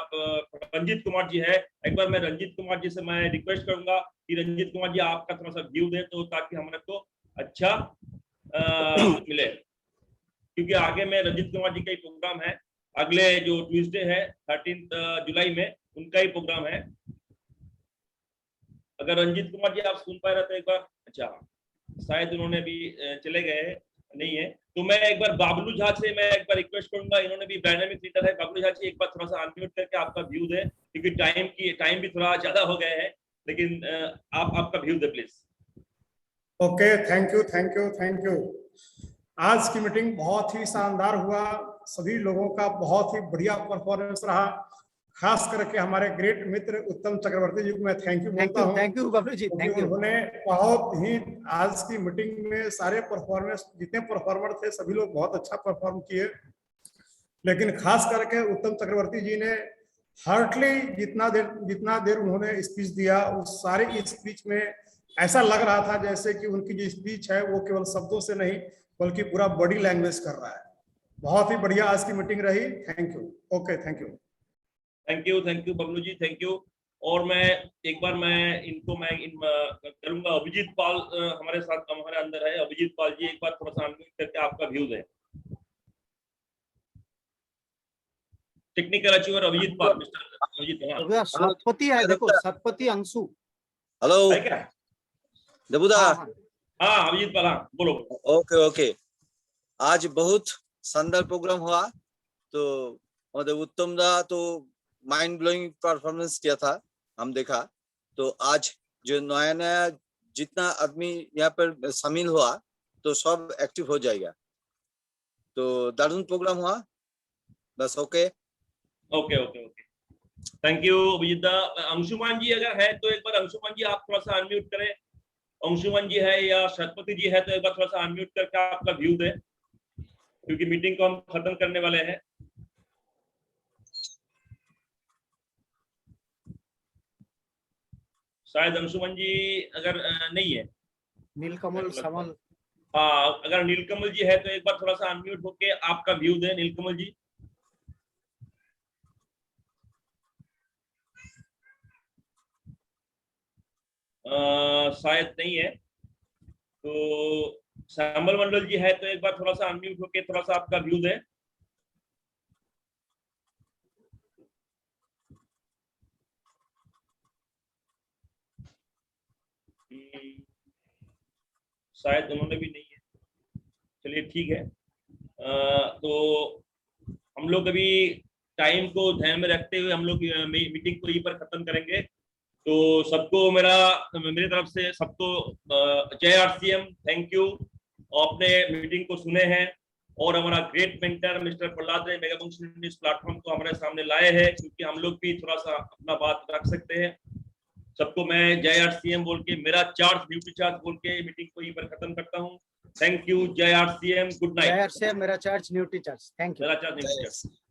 रंजीत कुमार जी है, एक बार मैं रंजीत कुमार जी से मैं रिक्वेस्ट करूंगा कि रंजीत कुमार जी आपका थोड़ा सा व्यू दे, तो ताकि हमारे को अच्छा मिले, क्योंकि आगे में रंजीत कुमार जी का ही प्रोग्राम है। अगले जो ट्यूसडे है 13 जुलाई में उनका ही प्रोग्राम है। अगर रंजीत कुमार जी आप सुन पाए रहे तो एक बार, अच्छा शायद उन्होंने भी चले गए नहीं है, तो मैं एक बार बाबलू झा से मैं एक बार रिक्वेस्ट करूंगा, इन्होंने भी डायनामिक लीडर है। बाबलू झा जी एक बार थोड़ा सा अनम्यूट करके आपका व्यू दे, क्योंकि टाइम भी थोड़ा ज्यादा हो गए हैं, लेकिन आप आपका view they please. Okay, thank you. आज की मीटिंग बहुत ही शानदार हुआ, सभी लोगों का बहुत ही बढ़िया परफॉर्मेंस रहा। खास करके हमारे ग्रेट मित्र उत्तम चक्रवर्ती जी को मैं थैंक यू बोलता हूं। Thank you Babu ji, thank you. उन्होंने बहुत ही आज की मीटिंग में सारे परफॉर्मेंस, जितने परफॉर्मर थे सभी लोग बहुत अच्छा परफॉर्म किए, लेकिन खास करके उत्तम चक्रवर्ती जी ने हार्टली जितना देर उन्होंने स्पीच दिया, उस सारे स्पीच में ऐसा लग रहा था जैसे कि उनकी जो स्पीच है वो केवल शब्दों से नहीं बल्कि पूरा बॉडी लैंग्वेज कर रहा है। बहुत ही बढ़िया आज की मीटिंग रही। Thank you. Okay, thank you Bablu ji, thank you. और मैं एक बार मैं करूंगा अभिजीत पाल हमारे साथ हमारे अंदर है। अभिजीत पाल जी एक बार थोड़ा सा अनम्यूट करके आपका व्यू दें। टेक्निकल अचीवर अभिजीत पाल, मिस्टर अभिजीत। सतपति है, देखो सतपति अंशु। हेलो देबूदा। हाँ अभिजीत पाल, हाँ बोलो। ओके। आज बहुत शानदार प्रोग्राम हुआ, तो उत्तम दा तो माइंड ब्लोइंग परफॉर्मेंस किया था, हम देखा। तो आज जो नया जितना आदमी यहाँ पर शामिल हुआ तो सब एक्टिव हो जाएगा। तो दारुण प्रोग्राम हुआ बस। ओके। थैंक यू अभिजीत दा। अंशुमान जी अगर है तो एक बार अंशुमान जी आप थोड़ा सा अनम्यूट करें। अंशुमान जी है या शतपति जी है तो एक बार थोड़ा सा अनम्यूट करके आपका व्यू दें, क्योंकि मीटिंग को हम खत्म करने वाले हैं। शायद अंशुमन जी अगर नहीं है, नीलकमल समल। हाँ अगर नीलकमल जी है तो एक बार थोड़ा सा अनम्यूट होके आपका व्यू दें नीलकमल जी। शायद नहीं है। तो श्यामल मंडल जी है तो एक बार थोड़ा सा अनम्यूट होके थोड़ा सा आपका व्यू दें। शायद उन्होंने भी नहीं है। चलिए ठीक है। तो हम लोग अभी टाइम को ध्यान में रखते हुए हम लोग मीटिंग को यहीं पर खत्म करेंगे। तो सबको मेरी तरफ से सबको जय आरसीएम, थैंक यू। आपने मीटिंग को सुने हैं और हमारा ग्रेट मेंटर मिस्टर प्रहलाद ने मेगाबूम इस प्लेटफॉर्म को हमारे सामने लाए हैं, क्योंकि हम लोग भी थोड़ा सा अपना बात रख सकते हैं। सबको मैं जय आरसीएम बोल के मेरा चार्ज ड्यूटी चार्ज बोल के मीटिंग को यहीं पर खत्म करता हूँ। Thank you. जय आरसीएम, गुड नाइट। जय आरसीएम, मेरा charge duty charge. Thank you. मेरा चार्ज ड्यूटी चार्ज।